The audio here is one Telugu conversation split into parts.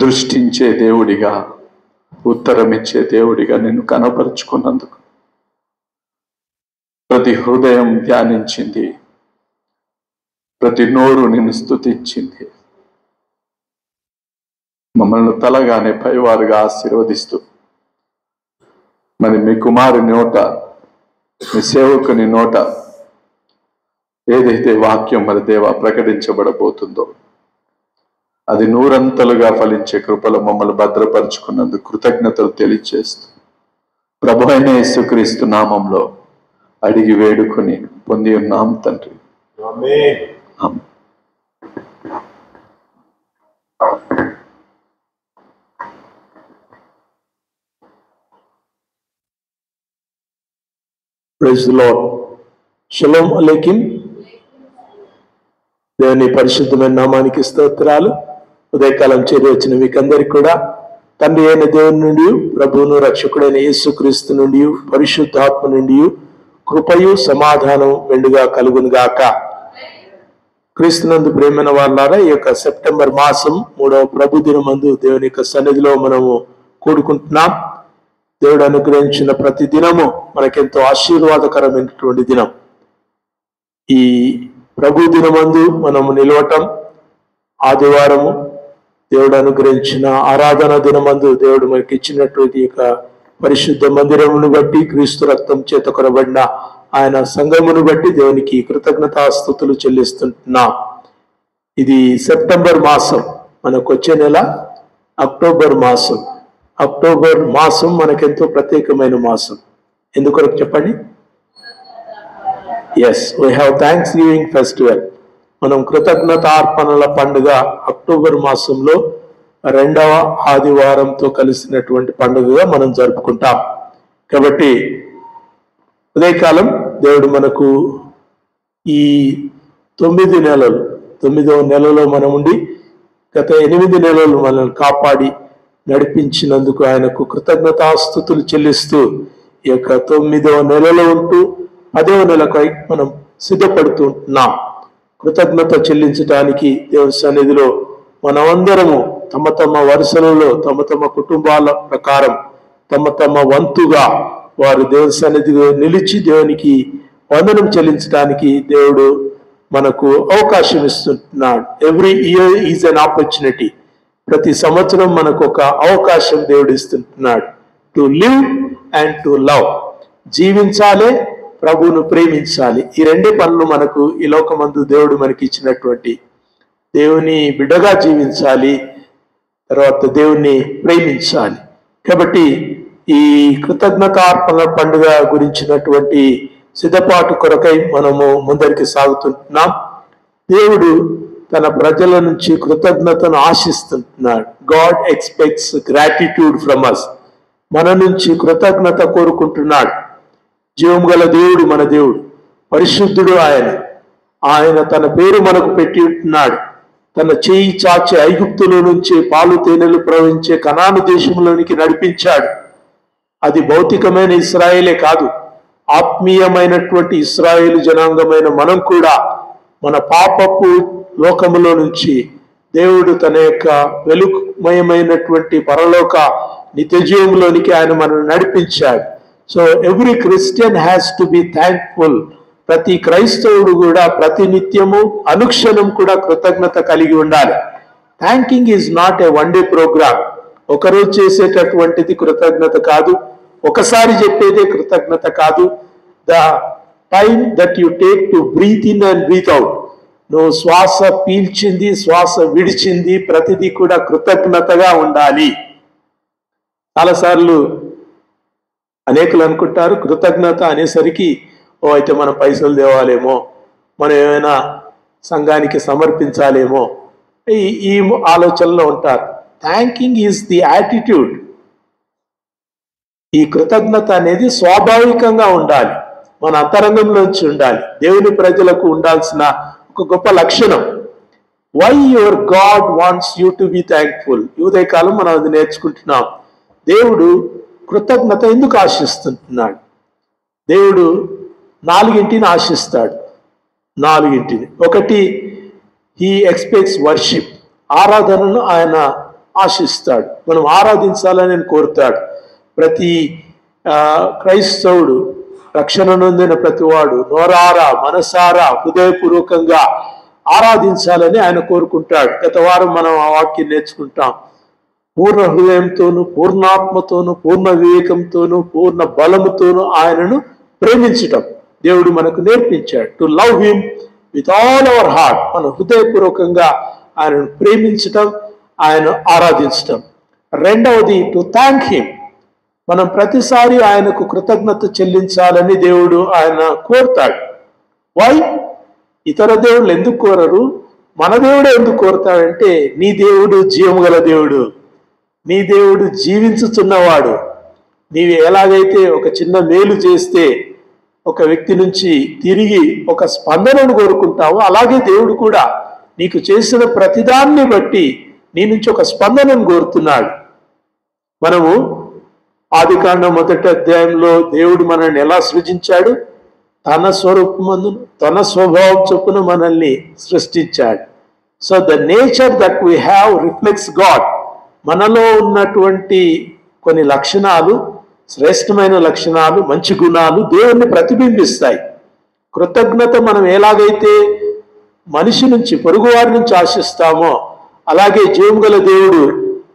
దృష్టించే దేవుడిగా, ఉత్తరమిచ్చే దేవుడిగా నిన్ను కనపరుచుకున్నందుకు ప్రతి హృదయం ధ్యానించింది, ప్రతి నోరు నిన్ను స్తుతించింది. మమ్మల్ని తలగానే పైవారుగా ఆశీర్వదిస్తూ మరి మీ కుమారు నోట, మీ సేవకుని నోట ఏదైతే వాక్యం మరి దేవా ప్రకటించబడబోతుందో అది నూరంతలుగా ఫలించే కృపలో మమ్మల్ని భద్రపరుచుకున్నందుకు కృతజ్ఞతలు తెలియజేస్తూ ప్రభు అయిన యేసుక్రీస్తు నామంలో అడిగి వేడుకొని పొంది ఉన్నాం తండ్రి. ఆమేన్. Praise the lord. షలోమ్ అలైకుం. దేవుని పరిశుద్ధమైన నామానికి స్తోత్రాలు. ఉదయకాలం చేరి వచ్చిన మీకందరికి కూడా తండ్రి అయిన దేవుని నుండి, ప్రభువును రక్షకుడైన యేసుక్రీస్తు నుండి, పరిశుద్ధాత్మ నుండి కృపయు సమాధానం మెండుగా కలుగును గాక. క్రీస్తునందు ప్రేమైన వారులారా, ఈ యొక్క సెప్టెంబర్ మాసం 3వ ప్రభు దినమందు దేవుని యొక్క సన్నిధిలో మనము కూడుకుంటున్నాం. దేవుడు అనుగ్రహించిన ప్రతి దినము మనకెంతో ఆశీర్వాదకరమైనటువంటి దినం. ఈ ప్రభు దినమందు మనము నిలవటం, ఆదివారము దేవుడు అనుగ్రహించిన ఆరాధన దినమందు దేవుడు మనకి ఇచ్చినటువంటి యొక్క పరిశుద్ధ మందిరమును బట్టి, క్రీస్తు రక్తం చేత కొనబడిన ఆయన సంఘమును బట్టి దేవునికి కృతజ్ఞతాస్తుతులు చెల్లిస్తుంటున్నాం. ఇది సెప్టెంబర్ మాసం, మనకు వచ్చే నెల అక్టోబర్ మాసం. అక్టోబర్ మాసం మనకెంతో ప్రత్యేకమైన మాసం. ఎందుకొరకు చెప్పండి? Yes, we have thanksgiving festival. మనం కృతజ్ఞతార్పణల పండుగ అక్టోబర్ మాసంలో 2వ ఆదివారంతో కలిసినటువంటి పండుగగా మనం జరుపుకుంటాం. కాబట్టి ఉదయకాలం దేవుడు మనకు ఈ 9 నెలలు, 9వ నెలలో మనం ఉండి గత 8 నెలలు మనల్ని కాపాడి నడిపించినందుకు ఆయనకు కృతజ్ఞతాస్తుతులు చెల్లిస్తూ ఈ యొక్క 9వ నెలలో ఉంటూ 10వ నెలకై మనం సిద్ధపడుతున్నాం. కృతజ్ఞత చెల్లించడానికి దేవుని సన్నిధిలో మనమందరము తమ తమ వరుసలలో, తమ తమ కుటుంబాల ప్రకారం, తమ తమ వంతుగా వారు దేవుని సన్నిధిలో నిలిచి దేవునికి వందనం చెల్లించడానికి దేవుడు మనకు అవకాశం ఇస్తున్నాడు. Every year is an opportunity. ప్రతి సంవత్సరం మనకు ఒక అవకాశం దేవుడు ఇస్తున్నాడు. To live and to love. జీవించాలి, ప్రభువును ప్రేమించాలి. ఈ 2 పనులు మనకు ఈ లోకమందు దేవుడు మనకి ఇచ్చినటువంటి. దేవుని బిడ్డగా జీవించాలి, తర్వాత దేవుణ్ణి ప్రేమించాలి. కాబట్టి ఈ కృతజ్ఞతార్పణ పండుగ గురించినటువంటి సిద్ధపాటు కొరకై మనము ముందరికి సాగుతుంటున్నాం. దేవుడు తన ప్రజల నుంచి కృతజ్ఞతను ఆశిస్తున్నాడు. God expects gratitude from us. మన నుంచి కృతజ్ఞత కోరుకుంటున్నాడు. జీవం గల దేవుడు మన దేవుడు, పరిశుద్ధుడు ఆయన. ఆయన తన పేరు మనకు పెట్టి ఉంటున్నాడు. తన చేయి చాచి ఐగుప్తులో నుంచి పాలు తేనెలు ప్రవహించే కనాను దేశంలోనికి నడిపించాడు. అది భౌతికమైన ఇశ్రాయేలే కాదు, ఆత్మీయమైనటువంటి ఇశ్రాయేలు జనాంగమైన మనం కూడా మన పాపపు లోకములో నుంచి దేవుడు తన యొక్క వెలుగుమయమైనటువంటి పరలోక నిత్యజీవంలోనికి ఆయన మనల్ని నడిపించాడు. So every Christian has to be thankful. ప్రతి క్రైస్తవుడు కూడా ప్రతి నిత్యము అనుక్షణం కూడా కృతజ్ఞత కలిగి ఉండాలి. Thanking is not a one day programme. ఒకరోజు చేసేటటువంటిది కృతజ్ఞత కాదు, ఒకసారి చెప్పేదే కృతజ్ఞత కాదు. The time that you take to breathe in and breathe out. నువ్వు శ్వాస పీల్చింది, శ్వాస విడిచింది, ప్రతిదీ కూడా కృతజ్ఞతగా ఉండాలి. చాలాసార్లు అనేకులు అనుకుంటారు కృతజ్ఞత అనేసరికి, ఓ అయితే మనం పైసలు తేవాలేమో, మనం ఏమైనా సంఘానికి సమర్పించాలేమో, ఈ ఆలోచనలో ఉంటారు. Thanking is the attitude. ఈ కృతజ్ఞత అనేది స్వాభావికంగా ఉండాలి, మన అంతరంగంలోంచి ఉండాలి. దేవుని ప్రజలకు ఉండాల్సిన ఒక గొప్ప లక్షణం. Why your God wants you to be thankful. ఈ ఉదయకాలం మనం అది నేర్చుకుంటున్నాం. దేవుడు కృతజ్ఞత ఎందుకు ఆశిస్తున్నాడు? దేవుడు 4 ఆశిస్తాడు. 4. ఒకటి, హీ ఎక్స్పెక్ట్స్ వర్షిప్. ఆరాధనను ఆయన ఆశిస్తాడు, మనం ఆరాధించాలని ఆయన కోరుతాడు. ప్రతి క్రైస్తవుడు, రక్షణ నొందిన ప్రతివాడు నోరారా మనసారా హృదయపూర్వకంగా ఆరాధించాలని ఆయన కోరుకుంటాడు. గత వారం మనం ఆ వాక్యం నేర్చుకుంటాం. పూర్ణ హృదయంతోనూ పూర్ణాత్మతోనూ పూర్ణ వివేకంతోనూ పూర్ణ బలముతోనూ ఆయనను ప్రేమించటం దేవుడు మనకు నేర్పించాడు. To love him with all our heart, మన హృదయపూర్వకంగా ఆయనను ప్రేమించటం, ఆయన ఆరాధించటం. రెండవది టు థ్యాంక్ హిమ్, మనం ప్రతిసారి ఆయనకు కృతజ్ఞత చెల్లించాలని దేవుడు ఆయన కోరుతాడు. వై? ఇతర దేవుళ్ళు ఎందుకు కోరరు, మన దేవుడే ఎందుకు కోరుతాడంటే, నీ దేవుడు జీవము గల దేవుడు, నీ దేవుడు జీవించుచున్నవాడు. నీవు ఎలాగైతే ఒక చిన్న మేలు చేస్తే ఒక వ్యక్తి నుంచి తిరిగి ఒక స్పందనను కోరుకుంటావో, అలాగే దేవుడు కూడా నీకు చేసిన ప్రతిదాన్ని బట్టి నీ నుంచి ఒక స్పందనను కోరుతున్నాడు. మనము ఆదికాండం 1వ అధ్యాయంలో దేవుడు మనల్ని ఎలా సృజించాడు? తన స్వరూపమందు తన స్వభావం చొప్పున మనల్ని సృష్టించాడు. So the nature that we have reflects God. మనలో ఉన్నటువంటి కొన్ని లక్షణాలు, శ్రేష్టమైన లక్షణాలు, మంచి గుణాలు దేవుణ్ణి ప్రతిబింబిస్తాయి. కృతజ్ఞత మనం ఎలాగైతే మనిషి నుంచి, పొరుగువారి నుంచి ఆశిస్తామో, అలాగే జీవము గల దేవుడు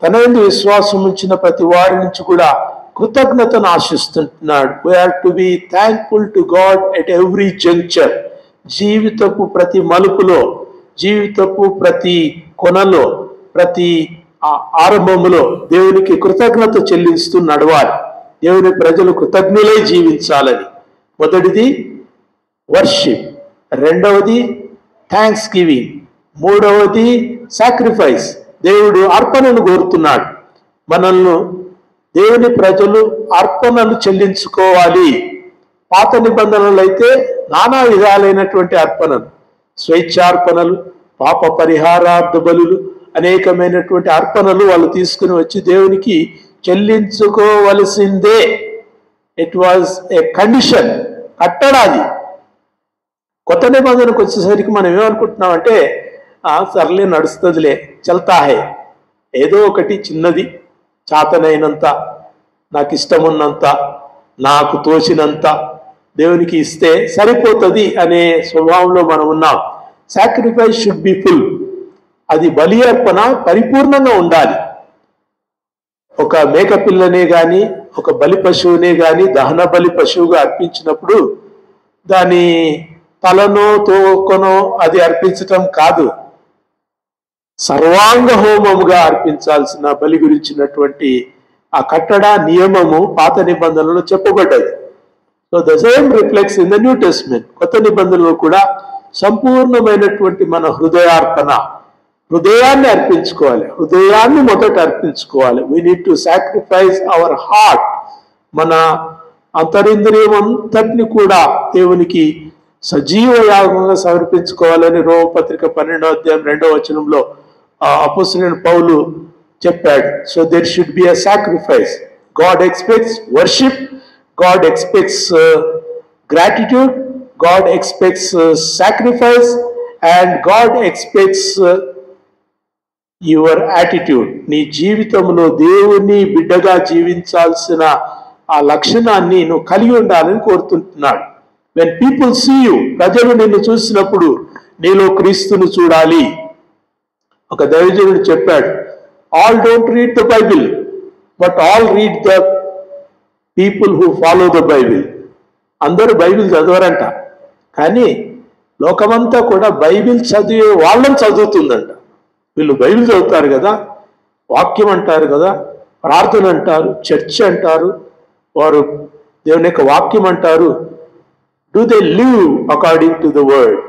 తన యందు విశ్వాసం ఉంచిన ప్రతి వారి నుంచి కూడా కృతజ్ఞతను ఆశిస్తున్నాడు. We have to be thankful to God at every juncture. జీవితపు ప్రతి మలుపులో, జీవితపు ప్రతి కొనలో, ప్రతి ఆరంభములో దేవునికి కృతజ్ఞత చెల్లిస్తూ నడవాలి. దేవుని ప్రజలు కృతజ్ఞులై జీవించాలని. మొదటిది వర్షిప్, రెండవది థ్యాంక్స్ గివింగ్, మూడవది సాక్రిఫైస్. దేవుడు అర్పణను కోరుతున్నాడు. మనల్ని దేవుని ప్రజలు అర్పణలు చెల్లించుకోవాలి. పాత నిబంధనలు అయితే నానా విధాలైనటువంటి అర్పణలు, స్వేచ్ఛార్పణలు, పాప పరిహారార్థ బలులు, అనేకమైనటువంటి అర్పణలు వాళ్ళు తీసుకుని వచ్చి దేవునికి చెల్లించుకోవలసిందే. ఇట్ వాజ్ ఏ కండిషన్, కట్టడాది. కొత్త నిబంధనకు వచ్చేసరికి మనం ఏమనుకుంటున్నామంటే, సర్లే నడుస్తుందిలే, చల్తాహే, ఏదో ఒకటి చిన్నది, చాతనైనంత, నాకు ఇష్టమున్నంత, నాకు తోచినంత దేవునికి ఇస్తే సరిపోతుంది అనే స్వభావంలో మనం ఉన్నాం. Sacrifice should be full. అది బలి అర్పణ పరిపూర్ణంగా ఉండాలి. ఒక మేకపిల్లనే గాని, ఒక బలి పశువునే గాని దహన బలి పశువుగా అర్పించినప్పుడు దాని తలనో తోకనో అది అర్పించటం కాదు, సర్వాంగ హోమముగా అర్పించాల్సిన బలి గురించినటువంటి ఆ కట్టడ నియమము పాత నిబంధనలో చెప్పబడ్డది. So the same reflects in the new testament. కొత్త నిబంధనలో కూడా సంపూర్ణమైనటువంటి మన హృదయార్పణ, హృదయాన్ని అర్పించుకోవాలి, హృదయాన్ని మొదట అర్పించుకోవాలి. We need to sacrifice our heart. మన అంతరింద్రియం అంతటిని కూడా దేవునికి సజీవ యాగంగా సమర్పించుకోవాలని రోమపత్రిక 12వ అధ్యాయం 2వ వచనంలో అపోస్తలుడైన పౌలు చెప్పాడు. So there should be a sacrifice. God expects worship, God expects gratitude, God expects sacrifice, and God expects your attitude. నీ జీవితంలో దేవుని బిడ్డగా జీవించాల్సిన ఆ లక్షణాన్ని నువ్వు కలిగి ఉండాలని కోరుతుంటున్నాడు. వెన్ పీపుల్ సీ యూ, ప్రజలు నిన్ను చూసినప్పుడు నీలో క్రీస్తును చూడాలి. ఒక దైవజనుడు చెప్పాడు, all don't read the Bible but all read the people who follow the Bible. అందరూ బైబిల్ చదవరంట, కానీ లోకమంతా కూడా బైబిల్ చదివే వాళ్ళని చదువుతుందంట. వీళ్ళు బైబిల్ చదువుతారు కదా, వాక్యం అంటారు కదా, ప్రార్థన అంటారు, చర్చ్ అంటారు, వారు దేవుని యొక్క వాక్యం అంటారు. Do they live according to the word?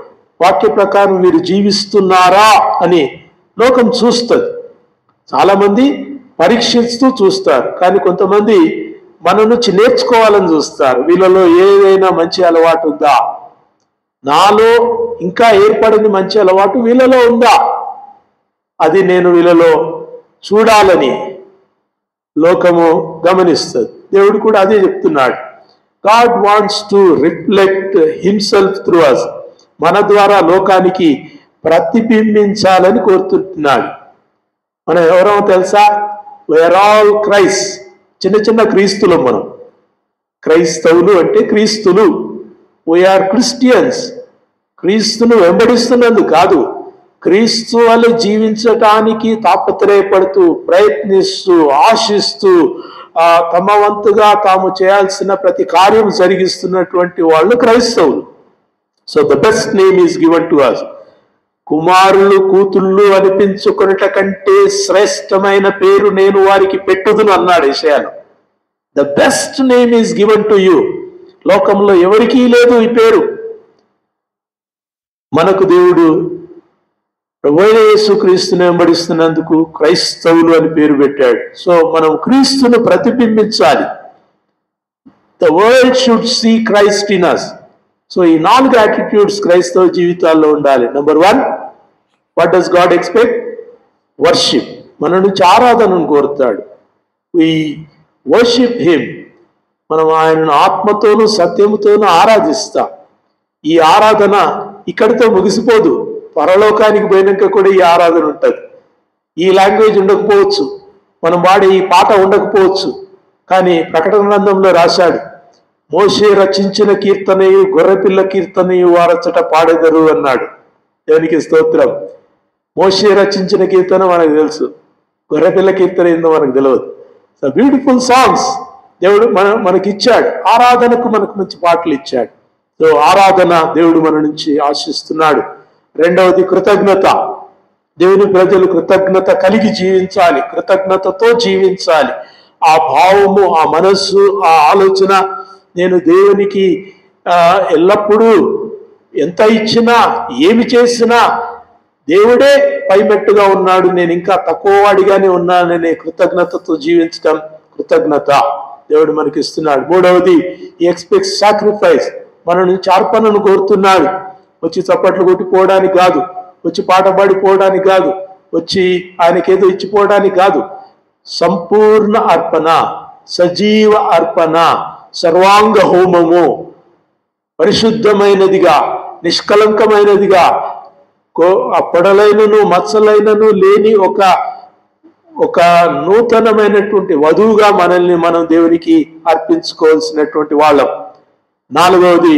వాక్య ప్రకారం వీరు జీవిస్తున్నారా అని లోకం చూస్తుంది. చాలామంది పరీక్షిస్తూ చూస్తారు, కానీ కొంతమంది మన నుంచి నేర్చుకోవాలని చూస్తారు. వీళ్ళలో ఏదైనా మంచి అలవాటు ఉందా, నాలో ఇంకా ఏర్పడిన మంచి అలవాటు వీళ్ళలో ఉందా, అది నేను వీళ్ళలో చూడాలని లోకము గమనిస్తుంది. దేవుడు కూడా అదే చెప్తున్నాడు. God wants to reflect himself through us. మన ద్వారా లోకానికి ప్రతిబింబించాలని కోరుతుంటున్నాడు. మనం ఎవరో తెలుసా? We're all Christ. చిన్న చిన్న క్రీస్తులు మనం. క్రైస్తవులు అంటే క్రీస్తులు. We are Christians. క్రీస్తును వెంబడిస్తున్నందుకు కాదు, క్రీస్తు వల్ల జీవించటానికి తాపత్రయపడుతూ, ప్రయత్నిస్తూ, ఆశిస్తూ, తమ వంతుగా తాము చేయాల్సిన ప్రతి కార్యం జరిగిస్తున్నటువంటి వాళ్ళు క్రైస్తవులు. So the best name is given to us. కుమారులు కూతుళ్ళు అనిపించుకున్నట కంటే శ్రేష్టమైన పేరు నేను వారికి పెట్టుదును అన్నాడు యెషయాలో. The best name is given to you. లోకంలో ఎవరికీ లేదు ఈ పేరు. మనకు దేవుడు ప్రభువైన యేసుక్రీస్తుని వెంబడిస్తున్నందుకు క్రైస్తవులు అని పేరు పెట్టాడు. సో మనం క్రీస్తును ప్రతిబింబించాలి. The world should see Christ in us. So ఈ 4 యాటిట్యూడ్స్ క్రైస్తవ జీవితాల్లో ఉండాలి. Number 1, what does God expect? Worship. మన నుంచి ఆరాధనను కోరుతాడు. We worship him. మనం ఆయనను ఆత్మతోనూ సత్యముతోనూ ఆరాధిస్తాం. ఈ ఆరాధన ఇక్కడితో ముగిసిపోదు. పరలోకానికి పోయినాక కూడా ఈ ఆరాధన ఉంటుంది. ఈ లాంగ్వేజ్ ఉండకపోవచ్చు, మనం వాడే ఈ పాట ఉండకపోవచ్చు, కానీ ప్రకటన గ్రంథంలో రాశాడు, మోషే రచించిన కీర్తనయు గొర్రెపిల్ల కీర్తనయు వారచ్చట పాడెదరు అన్నాడు. దేవునికి స్తోత్రం. మోషే రచించిన కీర్తన మనకు తెలుసు, గొర్రెపిల్ల కీర్తన ఏందో మనకు తెలియదు. సో బ్యూటిఫుల్ సాంగ్స్ దేవుడు మనకిచ్చాడు. ఆరాధనకు మనకు మంచి పాటలు ఇచ్చాడు. సో ఆరాధన దేవుడు మన నుంచి ఆశిస్తున్నాడు. రెండవది కృతజ్ఞత. దేవుని ప్రజలు కృతజ్ఞత కలిగి జీవించాలి, కృతజ్ఞతతో జీవించాలి. ఆ భావము, ఆ మనస్సు, ఆ ఆలోచన, నేను దేవునికి ఎల్లప్పుడూ ఎంత ఇచ్చినా ఏమి చేసినా దేవుడే పైమెట్టుగా ఉన్నాడు, నేను ఇంకా తక్కువ వాడిగానే ఉన్నాననే కృతజ్ఞతతో జీవించడం కృతజ్ఞత దేవుడు మనకి ఇస్తున్నాడు. మూడవది, ఈ ఎక్స్పెక్ట్ సాక్రిఫైస్. మన నుంచి అర్పణను కోరుతున్నాడు. వచ్చి చప్పట్లు కొట్టిపోవడానికి కాదు, వచ్చి పాట పాడిపోవడానికి కాదు, వచ్చి ఆయనకేదో ఇచ్చిపోవడానికి కాదు. సంపూర్ణ అర్పణ, సజీవ అర్పణ, సర్వాంగ హోమము, పరిశుద్ధమైనదిగా, నిష్కలంకమైనదిగా, పొడలైనను మచ్చలైనను లేని ఒక నూతనమైనటువంటి వధువుగా మనల్ని మనం దేవునికి అర్పించుకోవాల్సినటువంటి వాళ్ళం. నాలుగవది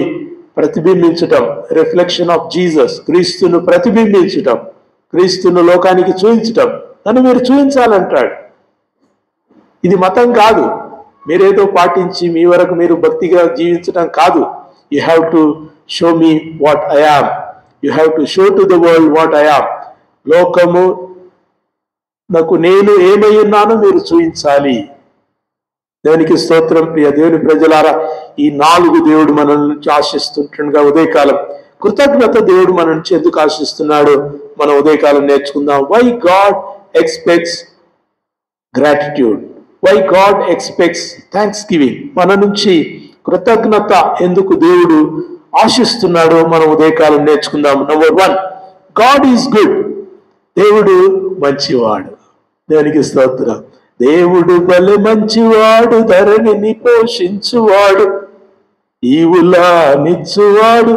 ప్రతిబింబించటం, రిఫ్లెక్షన్ ఆఫ్ జీసస్. క్రీస్తును ప్రతిబింబించటం, క్రీస్తును లోకానికి చూపించటం. నన్ను మీరు చూపించాలంటాడు. ఇది మతం కాదు, మీరేదో పాటించి మీ వరకు మీరు భక్తిగా జీవించడం కాదు. You have to show me what I am. You have to show to the world what I am. లోకము నాకు నేను ఏమై ఉన్నానో మీరు చూపించాలి. దేవునికి స్తోత్రం. ప్రియ దేవుని ప్రజలారా, ఈ 4 దేవుడు మన నుంచి ఆశిస్తుంటుండగా ఉదయకాలం కృతజ్ఞత దేవుడు మన నుంచి ఎందుకు ఆశిస్తున్నాడు మనం ఉదయకాలం నేర్చుకుందాం. Why God expects gratitude, why God expects thanksgiving. మన నుంచి కృతజ్ఞత ఎందుకు దేవుడు ఆశిస్తున్నాడో మనం ఉదయకాలం నేర్చుకుందాం. Number 1, God is good. దేవుడు మంచివాడు. దేవునికి స్తోత్రం. దేవుడు బలి మంచివాడు, ధరణిని పోషించువాడు, ఈవులా నిచ్చువాడు,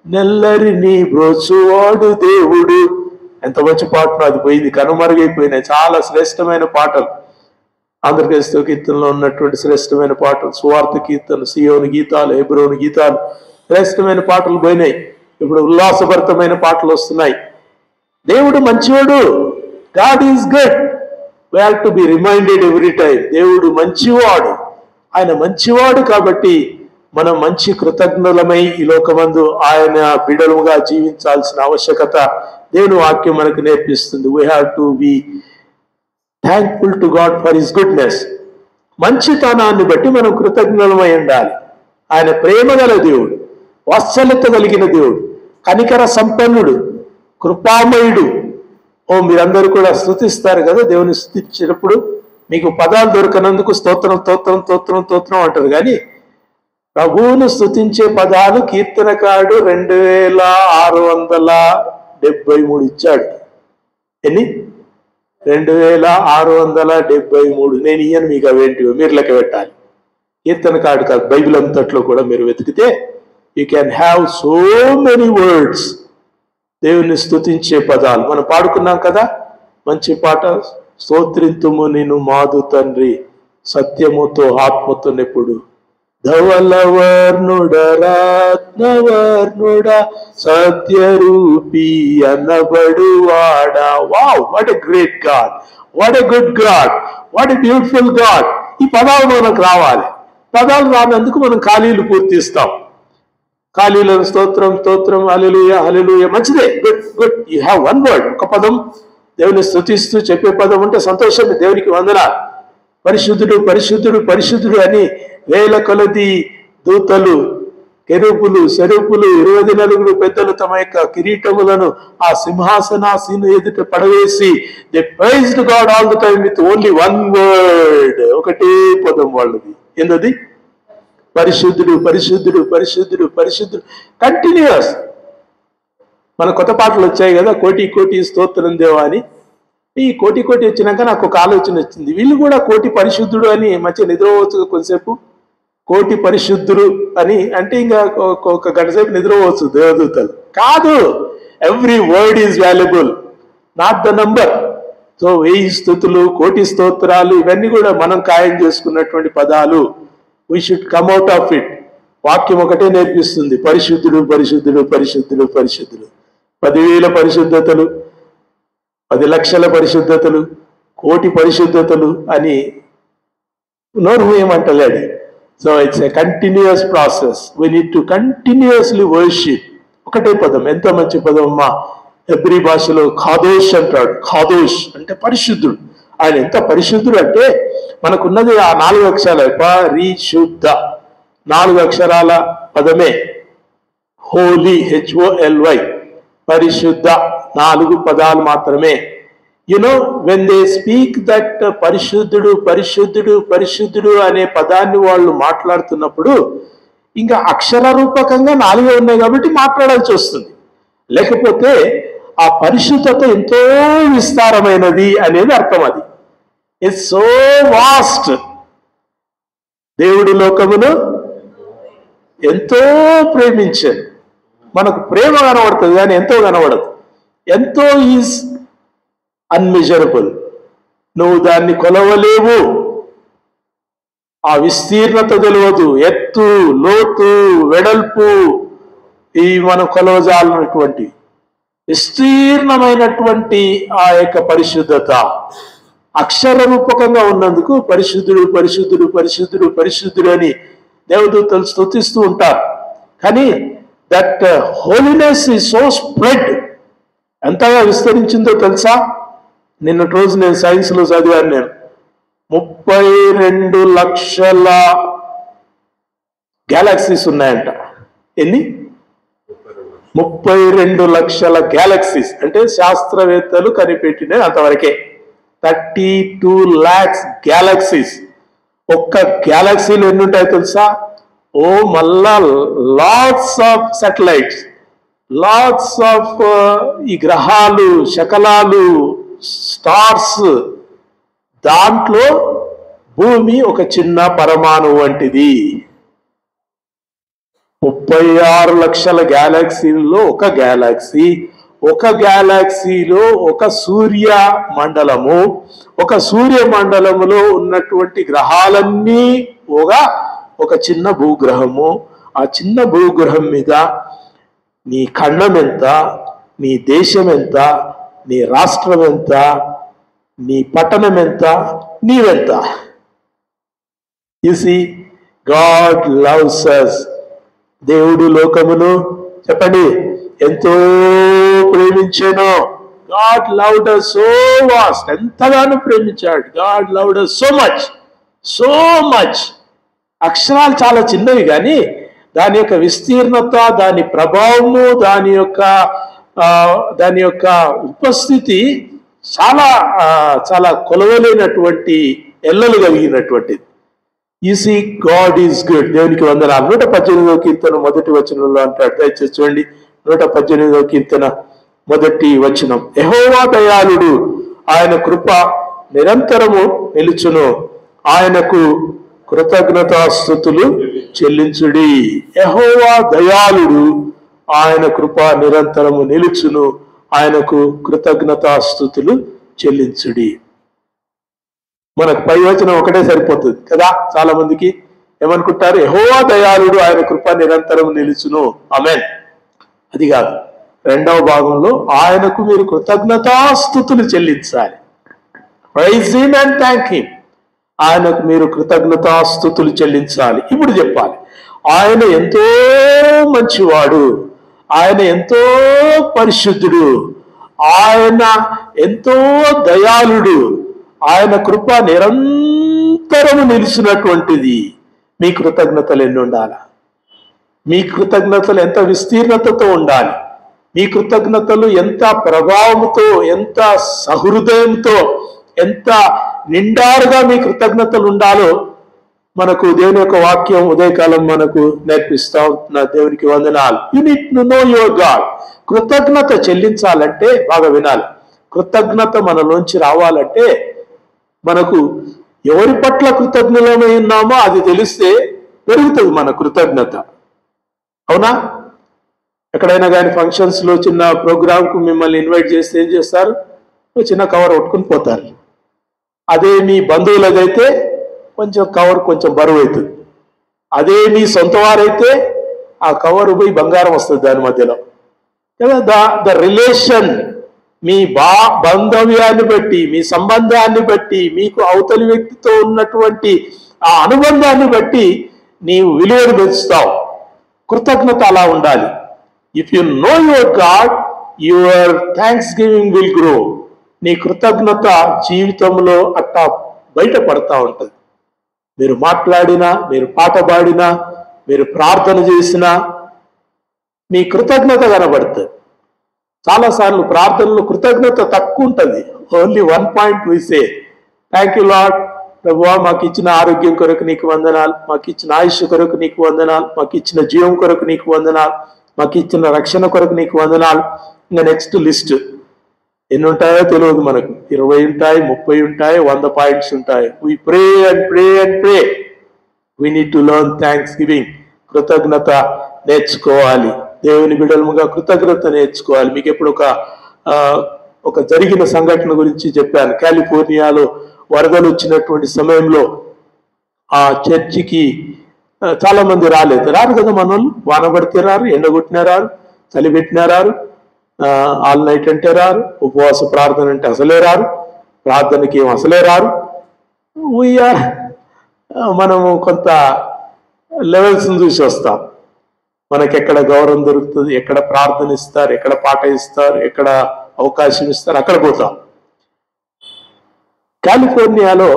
నెల్లరిని బ్రోచువాడు దేవుడు. ఎంత మంచి పాటను, అది పోయింది, కనుమరుగైపోయినాయి. చాలా శ్రేష్టమైన పాటలు, ఆంధ్రప్రదేశ్తో కీర్తనలో ఉన్నటువంటి శ్రేష్టమైన పాటలు, సువార్త కీర్తన, సియోను గీతాలు, హెబ్రోను గీతాలు, శ్రేష్టమైన పాటలు పోయినాయి. ఇప్పుడు ఉల్లాసభరితమైన పాటలు వస్తున్నాయి. దేవుడు మంచివాడు. God is good. We have to be reminded every time. దేవుడు మంచివాడు. ఆయన మంచివాడు కాబట్టి మనం మంచి కృతజ్ఞులమై ఈ లోకమందు ఆయన బిడలుగా జీవించాల్సిన ఆవశ్యకత దేవుని వాక్యం మనకు నేర్పిస్తుంది. We have to be thankful to God for his goodness. మంచితనాన్ని బట్టి మనం కృతజ్ఞులమై ఉండాలి. ఆయన ప్రేమ గల దేవుడు, వాత్సల్యత కలిగిన దేవుడు, కనికర సంపన్నుడు, కృపామయుడు. మీరందరూ కూడా స్తుతిస్తారు కదా, దేవుని స్తుతించినప్పుడు మీకు పదాలు దొరకనందుకు స్తోత్రం స్తోత్రం స్తోత్రం స్తోత్రం అంటారు. కానీ ప్రభువును స్తుతించే పదాలు కీర్తనకారుడు 2673 ఇచ్చాడు. ఎన్ని? 2673. నేను ఇయ్యను మీకు అవేంటివో మీరు లెక్క పెట్టాలి. కీర్తనకారుడు కాదు, బైబిల్ అంతట్లో కూడా మీరు వెతికితే you can have so many words దేవుని స్తుతించే పదాలు మనం పాడుకున్నాం కదా, మంచి పాట. స్తోత్రింతుము నిన్ను మాదు తండ్రి సత్యముతో ఆత్మతో నెప్పుడు, ధవలవర్ణుడ రత్నవర్ణుడ సత్యరూపి అనబడువాడా. Wow, what a great God, what a good God, what a beautiful God. ఈ పదాలు మనకు రావాలి. పదాలు రానందుకు మనం ఖాళీలు పూర్తిస్తాం. ఖాళీలను స్తోత్రం స్తోత్రం హల్లెలూయా హల్లెలూయా, మంచిదే, good good. You have one word, ఒక పదం. దేవుని స్తుతిస్తూ చెప్పే పదం ఉంటే సంతోషం. దేవునికి వందనాలు. పరిశుద్ధుడు పరిశుద్ధుడు పరిశుద్ధుడు అని వేల కొలది దూతలు, కెరూబులు, సెరూపులు, 24 పెద్దలు తమ యొక్క కిరీటములను ఆ సింహాసనాసీను ఎదుట పడవేసి they praised God all the time with only one word. ఒకటే పదం వాళ్ళది. ఏంటది? పరిశుద్ధుడు పరిశుద్ధుడు పరిశుద్ధుడు పరిశుద్ధుడు. కంటిన్యూస్. మన కొత్త పాటలు వచ్చాయి కదా, కోటి కోటి స్తోత్రం దేవా అని. ఈ కోటి కోటి వచ్చినాక నాకు ఒక ఆలోచన వచ్చింది, వీళ్ళు కూడా కోటి పరిశుద్ధుడు అని మంచిగా నిద్రపోవచ్చు కొంతసేపు. కోటి పరిశుద్ధుడు అని అంటే ఇంకా ఒక గంట సేపు నిద్రపోవచ్చు దేవదూతలు. కాదు, every word is valuable, not the number. So 1000 స్తుతులు, కోటి స్తోత్రాలు, ఇవన్నీ కూడా మనం ఖాయం చేసుకున్నటువంటి పదాలు. We should come out of it. వాక్యం ఒకటే నేర్పిస్తుంది, పరిశుద్ధుడు పరిశుద్ధుడు పరిశుద్ధుడు పరిశుద్ధుడు. 10,000 పరిశుద్ధతలు, 10 లక్షల పరిశుద్ధతలు, కోటి పరిశుద్ధతలు అని నోరు ఏమంటలేడు. So it's a continuous process. We need to continuously worship. ఒకటే పదం, ఎంత మంచి పదం అమ్మా. హెబ్రీ భాషలో ఖాదోష్ అంటాడు. ఖాదోష్ అంటే పరిశుద్ధుడు. ఆయన ఎంత పరిశుద్ధుడు అంటే మనకున్నది ఆ 4 అక్షరాలే, పరిశుద్ధ. 4 అక్షరాల పదమే హోలీ, HOLY, పరిశుద్ధ. 4 పదాలు మాత్రమే. You know when they speak that పరిశుద్ధుడు పరిశుద్ధుడు పరిశుద్ధుడు అనే పదాన్ని వాళ్ళు మాట్లాడుతున్నప్పుడు ఇంకా అక్షర రూపకంగా 4 ఉన్నాయి కాబట్టి మాట్లాడాల్సి వస్తుంది. లేకపోతే ఆ పరిశుద్ధత ఎంతో విస్తారమైనది అనేది అర్థం. అది ఇట్స్ సో వాస్ట్. దేవుడి లోకమును ఎంతో ప్రేమించాడు. మనకు ప్రేమ కనబడుతుంది కానీ ఎంతో కనబడదు. ఎంతో ఈజ్ అన్మెజరబుల్. నువ్వు దాన్ని కొలవలేవు. ఆ విస్తీర్ణత తెలియదు. ఎత్తు, లోతు, వెడల్పు ఇవి మనం కొలవజాలన్నటువంటి విస్తీర్ణమైనటువంటి ఆ యొక్క పరిశుద్ధత అక్షర రూపకంగా ఉన్నందుకు పరిశుద్ధుడు పరిశుద్ధుడు పరిశుద్ధుడు పరిశుద్ధుడు అని దేవదూతలు స్తుతిస్తూ ఉంటారు. కానీ that holiness is so spread. ఎంతగా విస్తరించిందో తెలుసా? నిన్నటి రోజు నేను సైన్స్లో చదివాను. నేను 32 లక్షల గ్యాలక్సీస్ ఉన్నాయంట. ఎన్ని? 32 లక్షల గ్యాలక్సీస్. అంటే శాస్త్రవేత్తలు కనిపెట్టిన అంతవరకే. 32 lakhs గ్యాలక్సీస్. ఒక్క గ్యాలక్సీలు ఎన్ని ఉంటాయో తెలుసా? మళ్ళా lots of satellites, lots of ఈ గ్రహాలు, శకలాలు, స్టార్స్. దాంట్లో భూమి ఒక చిన్న పరమాణువు వంటిది. 36 లక్షల గ్యాలక్సీల్లో ఒక గ్యాలక్సీ. ఒక గ్యాలక్సీలో ఒక సూర్య మండలము. ఒక సూర్య మండలములో ఉన్నటువంటి గ్రహాలన్నీ ఒక చిన్న భూగ్రహము. ఆ చిన్న భూగ్రహం మీద నీ ఖండం ఎంత, నీ దేశం ఎంత, నీ రాష్ట్రం ఎంత, నీ పట్టణం ఎంత, నీవెంత. You see, God loves us. దేవుడు లోకమును చెప్పండి ఎంతో ప్రేమించాను. God loved us so vast. ఎంతగానో ప్రేమించాడు. God loved us so much, so much. అక్షరాలు చాలా చిన్నవి కానీ దాని యొక్క విస్తీర్ణత, దాని ప్రభావము, దాని యొక్క ఉపస్థితి చాలా చాలా కొలవలేనటువంటి ఎల్లలు కలిగినటువంటిది. You see, God is good. దేవునికి వందనాలు. 118వ కీర్తన మొదటి వచనంలో అంటాడు. దయచేసి చూడండి, 118వ కీర్తన మొదటి వచనం. యెహోవా దయాళుడు, ఆయన కృప నిరంతరము నిలుచును, ఆయనకు కృతజ్ఞతాస్తుతులు చెల్లించుడి. యెహోవా దయాళుడు, ఆయన కృప నిరంతరము నిలుచును, ఆయనకు కృతజ్ఞతాస్తుతులు చెల్లించుడి. మనకు పై వచనం ఒకటే సరిపోతుంది కదా. చాలా మందికి ఏమనుకుంటారు, యెహోవా దయాళుడు, ఆయన కృప నిరంతరం నిలుచును. ఆమేన్. అది కాదు, రెండవ భాగంలో ఆయనకు మీరు కృతజ్ఞతాస్తుతులు చెల్లించాలి. Praise him and thank him. ఆయనకు మీరు కృతజ్ఞతాస్తుతులు చెల్లించాలి. ఇప్పుడు చెప్పాలి, ఆయన ఎంతో మంచివాడు, ఆయన ఎంతో పరిశుద్ధుడు, ఆయన ఎంతో దయాళుడు, ఆయన కృప నిరంతరము నిలిచినటువంటిది. మీ కృతజ్ఞతలు ఎన్ని ఉండాలి? మీ కృతజ్ఞతలు ఎంత విస్తీర్ణతతో ఉండాలి? మీ కృతజ్ఞతలు ఎంత ప్రభావంతో, ఎంత సహృదయంతో, ఎంత నిండారుగా మీ కృతజ్ఞతలు ఉండాలో మనకు దేవుని యొక్క వాక్యం ఉదయకాలం మనకు నేర్పిస్తా ఉంటున్న. దేవునికి వందనాలు. You need to know your God. కృతజ్ఞత చెల్లించాలంటే బాగా వినాలి. కృతజ్ఞత మనలోంచి రావాలంటే మనకు ఎవరి పట్ల కృతజ్ఞులమై ఉన్నామో అది తెలిస్తే పెరుగుతుంది మన కృతజ్ఞత. అవునా? ఎక్కడైనా కానీ ఫంక్షన్స్ లో చిన్న ప్రోగ్రామ్కు మిమ్మల్ని ఇన్వైట్ చేస్తే ఏం చేస్తారు? చిన్న కవర్ కొట్టుకుని పోతారు. అదే మీ బంధువులదైతే కొంచెం కవర్ కొంచెం బరువు అవుతుంది. అదే మీ సొంత వారైతే ఆ కవర్ పోయి బంగారం వస్తుంది దాని మధ్యలో కదా. ద రిలేషన్, మీ బాంధవ్యాన్ని బట్టి, మీ సంబంధాన్ని బట్టి, మీకు అవతలి వ్యక్తితో ఉన్నటువంటి ఆ అనుబంధాన్ని బట్టి నీవు విలువను పెంచుతావు. కృతజ్ఞత అలా ఉండాలి. If you know your God, your thanks giving will grow. నీ కృతజ్ఞత జీవితంలో అట్టా బయటపడతా ఉంటుంది. మీరు మాట్లాడినా, మీరు పాట పాడినా, మీరు ప్రార్థన చేసినా మీ కృతజ్ఞత కనబడుతుంది. చాలాసార్లు ప్రార్థనలో కృతజ్ఞత తక్కువ ఉంటుంది. Only 1 point we say, thank you Lord. ప్రభువా, మాకు ఇచ్చిన ఆరోగ్యం కొరకు నీకు వందనాలు, మాకు ఇచ్చిన ఆయుష్ కొరకు నీకు వందనాలు, మాకు ఇచ్చిన జీవం కొరకు నీకు వందనాలు, మాకు ఇచ్చిన రక్షణ కొరకు నీకు వందనాలు. ఇంకా నెక్స్ట్ లిస్ట్ ఎన్ని ఉంటాయో తెలియదు మనకు. 20 ఉంటాయి, 30 ఉంటాయి, 100 పాయింట్స్ ఉంటాయి. We pray and pray and pray. We need to learn thanksgiving. కృతజ్ఞత నేర్చుకోవాలి. దేవుని బిడ్డలుగా కృతజ్ఞత నేర్చుకోవాలి. మీకు ఎప్పుడు ఒక జరిగిన సంఘటన గురించి చెప్పాను. కాలిఫోర్నియాలో వరదలు వచ్చినటువంటి సమయంలో ఆ చర్చికి చాలా మంది రారు కదా. మన వాళ్ళు వాన పడితే రారు, ఎండగొట్టినా రారు, చలి పెట్టినా రారు, ఆల్ నైట్ అంటే రారు, ఉపవాస ప్రార్థన అంటే అసలే రారు, ప్రార్థనకి ఏం అసలే రారు. మనము కొంత లెవెల్స్ చూసి వస్తాం. మనకి ఎక్కడ గౌరవం దొరుకుతుంది, ఎక్కడ ప్రార్థన ఇస్తారు, ఎక్కడ పాట ఇస్తారు, ఎక్కడ అవకాశం ఇస్తారు, అక్కడ పోతాం. కాలిఫోర్నియాలో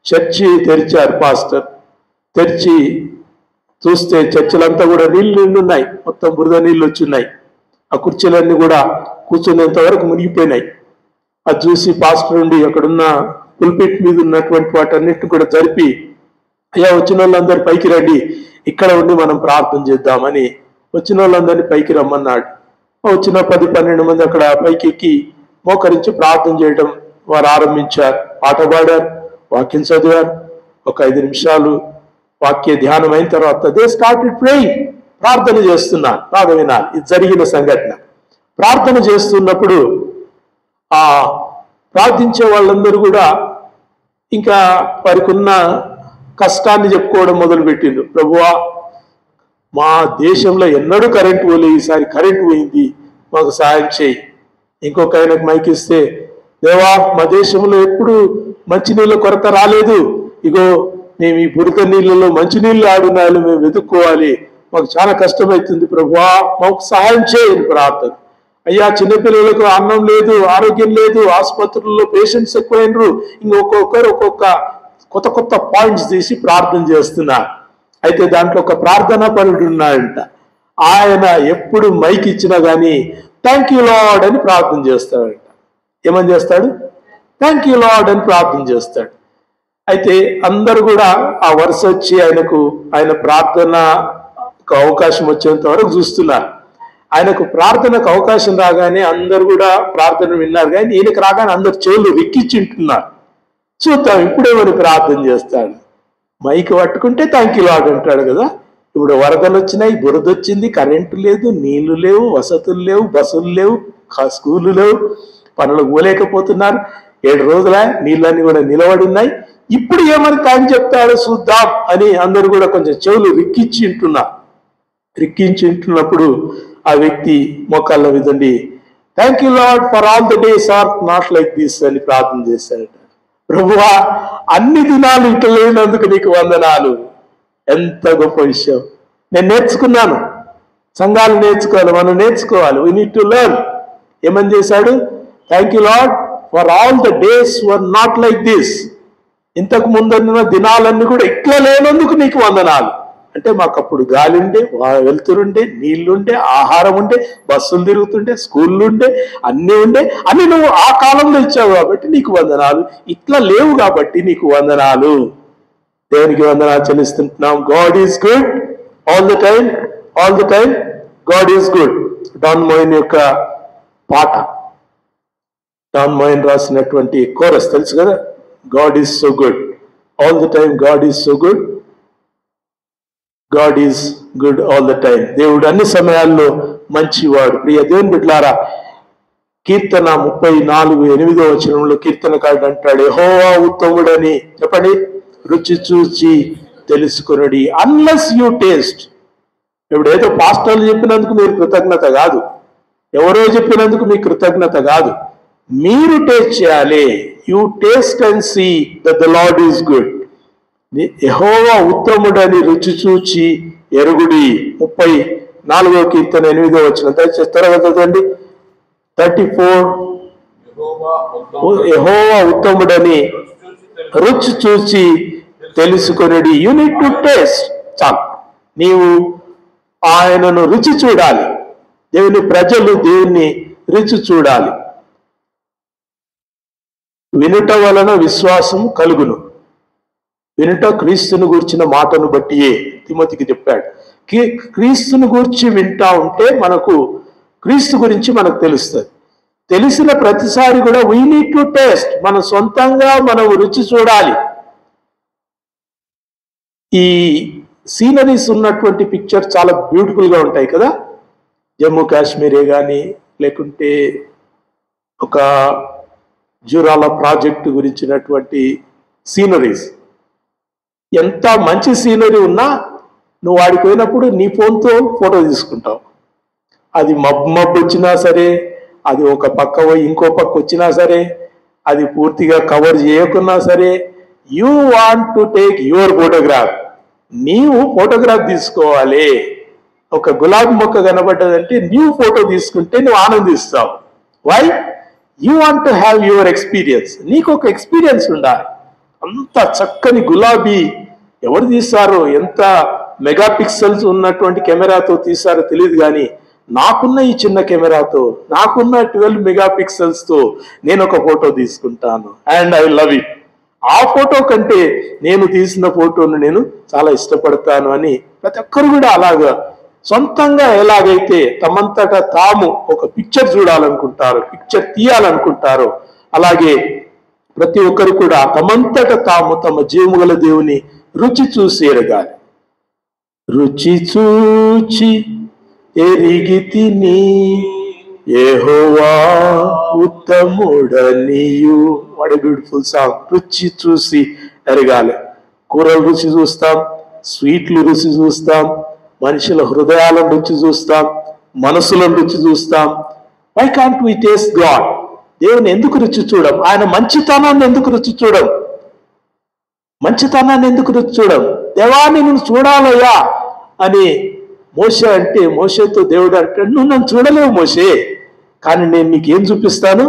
చర్చి తెరిచారు. పాస్టర్ తెరిచి చూస్తే చర్చిలంతా కూడా నీళ్లు ఉన్నాయి. మొత్తం బురద నీళ్ళు వచ్చిన్నాయి. ఆ కుర్చీలన్నీ కూడా కూర్చునేంత వరకు మునిగిపోయినాయి. అది చూసి పాస్టర్ ఉండి అక్కడున్న పుల్పిట్ మీద ఉన్నటువంటి వాటన్నిటిని కూడా జరిపి, అయ్యా వచ్చిన వాళ్ళందరూ పైకి రండి, ఇక్కడ ఉండి మనం ప్రార్థన చేద్దామని వచ్చిన వాళ్ళందరినీ పైకి రమ్మన్నాడు. వచ్చిన 10-12 మంది అక్కడ పైకి ఎక్కి మోకరించి ప్రార్థన చేయడం వారు ఆరంభించారు. పాట పాడారు, వాక్యం చదివారు. ఒక 5 నిమిషాలు వాక్య ధ్యానం అయిన తర్వాత దే స్టార్టెడ్ ప్రేయింగ్. ప్రార్థన చేస్తున్నారు. బాగా వినాలి, ఇది జరిగిన సంఘటన. ప్రార్థన చేస్తున్నప్పుడు ఆ ప్రార్థించే వాళ్ళందరూ కూడా ఇంకా వారికి ఉన్న కష్టాన్ని చెప్పుకోవడం మొదలుపెట్టిండ్రు. ప్రభువా, మా దేశంలో ఎన్నడూ కరెంటు పోలే, ఈసారి కరెంటు పోయింది, మాకు సాయం చేయి. ఇంకొక ఆయనకు మైక్ ఇస్తే, దేవా, మా దేశంలో ఎప్పుడు మంచినీళ్ళ కొరత రాలేదు, ఇగో మేము ఈ బురద నీళ్ళలో మంచినీళ్ళు ఆడున్నాళ్ళు మేము వెతుక్కోవాలి, మాకు చాలా కష్టమవుతుంది ప్రభువా, మాకు సహాయం చేయని ప్రార్థన. అయ్యా, చిన్నపిల్లలకు అన్నం లేదు, ఆరోగ్యం లేదు, ఆసుపత్రుల్లో పేషెంట్స్ ఎక్కువైనరు. ఇంకొకరు ఒక్కొక్క కొత్త పాయింట్స్ తీసి ప్రార్థన చేస్తున్నారు. అయితే దాంట్లో ఒక ప్రార్థనా పరుడు ఉన్నాడంట. ఆయన ఎప్పుడు మైక్ ఇచ్చినా కానీ థ్యాంక్ యూ లార్డ్ అని ప్రార్థన చేస్తాడంట. ఏమని చేస్తాడు? థ్యాంక్ యూ లార్డ్ అని ప్రార్థన చేస్తాడు. అయితే అందరు కూడా ఆ వరుస వచ్చి ఆయన ప్రార్థనకు అవకాశం వచ్చేంత వరకు చూస్తున్నారు. ఆయనకు ప్రార్థనకు అవకాశం రాగానే అందరు కూడా ప్రార్థన విన్నారు, కానీ ఈయనకు రాగానే అందరు చెవులు రిక్కించుంటున్నారు. చూద్దాం ఇప్పుడేమని ప్రార్థన చేస్తాడు. మైక్ పట్టుకుంటే థ్యాంక్ యూ లార్డ్ అంటాడు కదా, ఇప్పుడు వరదలు వచ్చినాయి, బురద వచ్చింది, కరెంటు లేదు, నీళ్లు లేవు, వసతులు లేవు, బస్సులు లేవు, స్కూళ్ళు లేవు, పనులకు పోలేకపోతున్నారు. 7 రోజుల నీళ్ళన్నీ కూడా నిలబడి ఉన్నాయి. ఇప్పుడు ఏమని ఆయన చెప్తాడో చూద్దాం అని అందరూ కూడా కొంచెం చెవులు రిక్కించుంటున్నప్పుడు ఆ వ్యక్తి మోకాళ్ళ మీద ఉండి thank you Lord for all the days are not like this అని ప్రార్థన చేశాడట. ప్రభువా, అన్ని దినాలు ఇట్లా లేనందుకు నీకు వందనాలు. ఎంత గొప్ప విషయం. నేను నేర్చుకున్నాను. సంఘాలు నేర్చుకోవాలి, మనం నేర్చుకోవాలి. We need to learn. ఏమని చేశాడు? Thank you Lord for all the days were not like this. ఇంతకు ముందున్న దినాలన్నీ కూడా ఇట్లా లేనందుకు నీకు వందనాలు. అంటే మాకు అప్పుడు గాలి ఉండే, వెలుతురుండే, నీళ్లుండే, ఆహారం ఉండే, బస్సులు తిరుగుతుండే, స్కూళ్ళు ఉండే, అన్నీ ఉండే. అన్ని నువ్వు ఆ కాలంలో ఇచ్చావు కాబట్టి నీకు వందనాలు. ఇట్లా లేవు కాబట్టి నీకు వందనాలు. దేవునికి వందనాలు చెల్లిస్తుంటున్నాం. God is good all the time, all the time God is good. Don Moen యొక్క పాట, డాన్ మోయిన్ రాసినటువంటి కోరస్ తెలుసు కదా. God is so good all the time, God is so good, God is good all the time. దేవుడు అన్ని సమయాల్లో మంచివాడు. ప్రియ దేవుని బిడ్డలారా, కీర్తన 34:8 కీర్తనకారుడు అంటాడు, యెహోవా ఉత్తముడని చెప్పండి, రుచి చూచి తెలుసుకొనుడి. Unless you taste. ఇప్పుడు ఏదో పాస్టర్లు చెప్పినందుకు మీరు కృతజ్ఞత కాదు, ఎవరో చెప్పినందుకు మీ కృతజ్ఞత కాదు, మీరు టేస్ట్ చేయాలి. You taste and see that the lord is good. యెహోవా ఉత్తముడని రుచి చూచి ఎరుగుడి. 34వ కీర్తన 8వ దయచేసి త్వరగా చదవండి. 34 యెహోవా ఉత్తముడని రుచి చూచి తెలుసుకొనుడి. You need to taste. చాలు, నీవు ఆయనను రుచి చూడాలి. దేవుని ప్రజలు దేవుణ్ణి రుచి చూడాలి. వినుట వలన విశ్వాసం కలుగును. వినుట క్రీస్తుని గూర్చిన మాటను బట్టియే తిమోతికి చెప్పాడు. క్రీస్తుని గూర్చి వింటా ఉంటే మనకు క్రీస్తు గురించి మనకు తెలుస్తుంది. తెలిసిన ప్రతిసారి కూడా వీ నీడ్ టు టేస్ట్. మన సొంతంగా మనం రుచి చూడాలి. ఈ సీనరీస్ ఉన్నటువంటి పిక్చర్ చాలా బ్యూటిఫుల్ గా ఉంటాయి కదా. జమ్మూ కాశ్మీరే కానీ, లేకుంటే ఒక జూరాల ప్రాజెక్టు గురించినటువంటి సీనరీస్, ఎంత మంచి సీనరీ ఉన్నా నువ్వు వాడికి పోయినప్పుడు నీ ఫోన్తో ఫోటో తీసుకుంటావు. అది మబ్బు వచ్చినా సరే, అది ఒక పక్క పోయి ఇంకో పక్క వచ్చినా సరే, అది పూర్తిగా కవర్ చేయకున్నా సరే, you want to take your photograph. నీవు ఫోటోగ్రాఫ్ తీసుకోవాలి. ఒక గులాబీ మొక్క కనబడ్డదంటే నీవు ఫోటో తీసుకుంటే నువ్వు ఆనందిస్తావు. Why? You want to have your experience. నీకు ఒక ఎక్స్పీరియన్స్ ఉండాలి. అంత చక్కని గులాబీ ఎవరు తీశారో, ఎంత మెగా పిక్సెల్స్ ఉన్నటువంటి కెమెరాతో తీశారో తెలియదు, కానీ నాకున్న ఈ చిన్న కెమెరాతో, నాకున్న 12 మెగా పిక్సెల్స్తో నేను ఒక ఫోటో తీసుకుంటాను. And I love it. ఆ ఫోటో కంటే నేను తీసిన ఫోటోను నేను చాలా ఇష్టపడతాను అని ప్రతి ఒక్కరు కూడా అలాగా సొంతంగా ఎలాగైతే తమంతటా తాము ఒక పిక్చర్ చూడాలనుకుంటారో, పిక్చర్ తీయాలనుకుంటారో, అలాగే ప్రతి ఒక్కరు కూడా తమంతట తాము తమ జీవముగల దేవుని రుచి చూసి ఎరగాలి. రుచి చూచి ఎరిగి తిని యెహోవా ఉత్తముడనియు. What a beautiful song. రుచి చూసి ఎరగాలి. కూరలు రుచి చూస్తాం, స్వీట్లు రుచి చూస్తాం, మనుషుల హృదయాలను రుచి చూస్తాం, మనసులను రుచి చూస్తాం. Why can't we taste God? దేవుని ఎందుకు రుచి చూడం? ఆయన మంచితనాన్ని ఎందుకు రుచి చూడం? మంచితనాన్ని ఎందుకు రుచి చూడం? దేవాన్ని నువ్వు చూడాలయ్యా అని మోషే అంటే, మోషేతో దేవుడు అంటే, నువ్వు నన్ను చూడలేవు మోషే, కానీ నేను నీకేం చూపిస్తాను?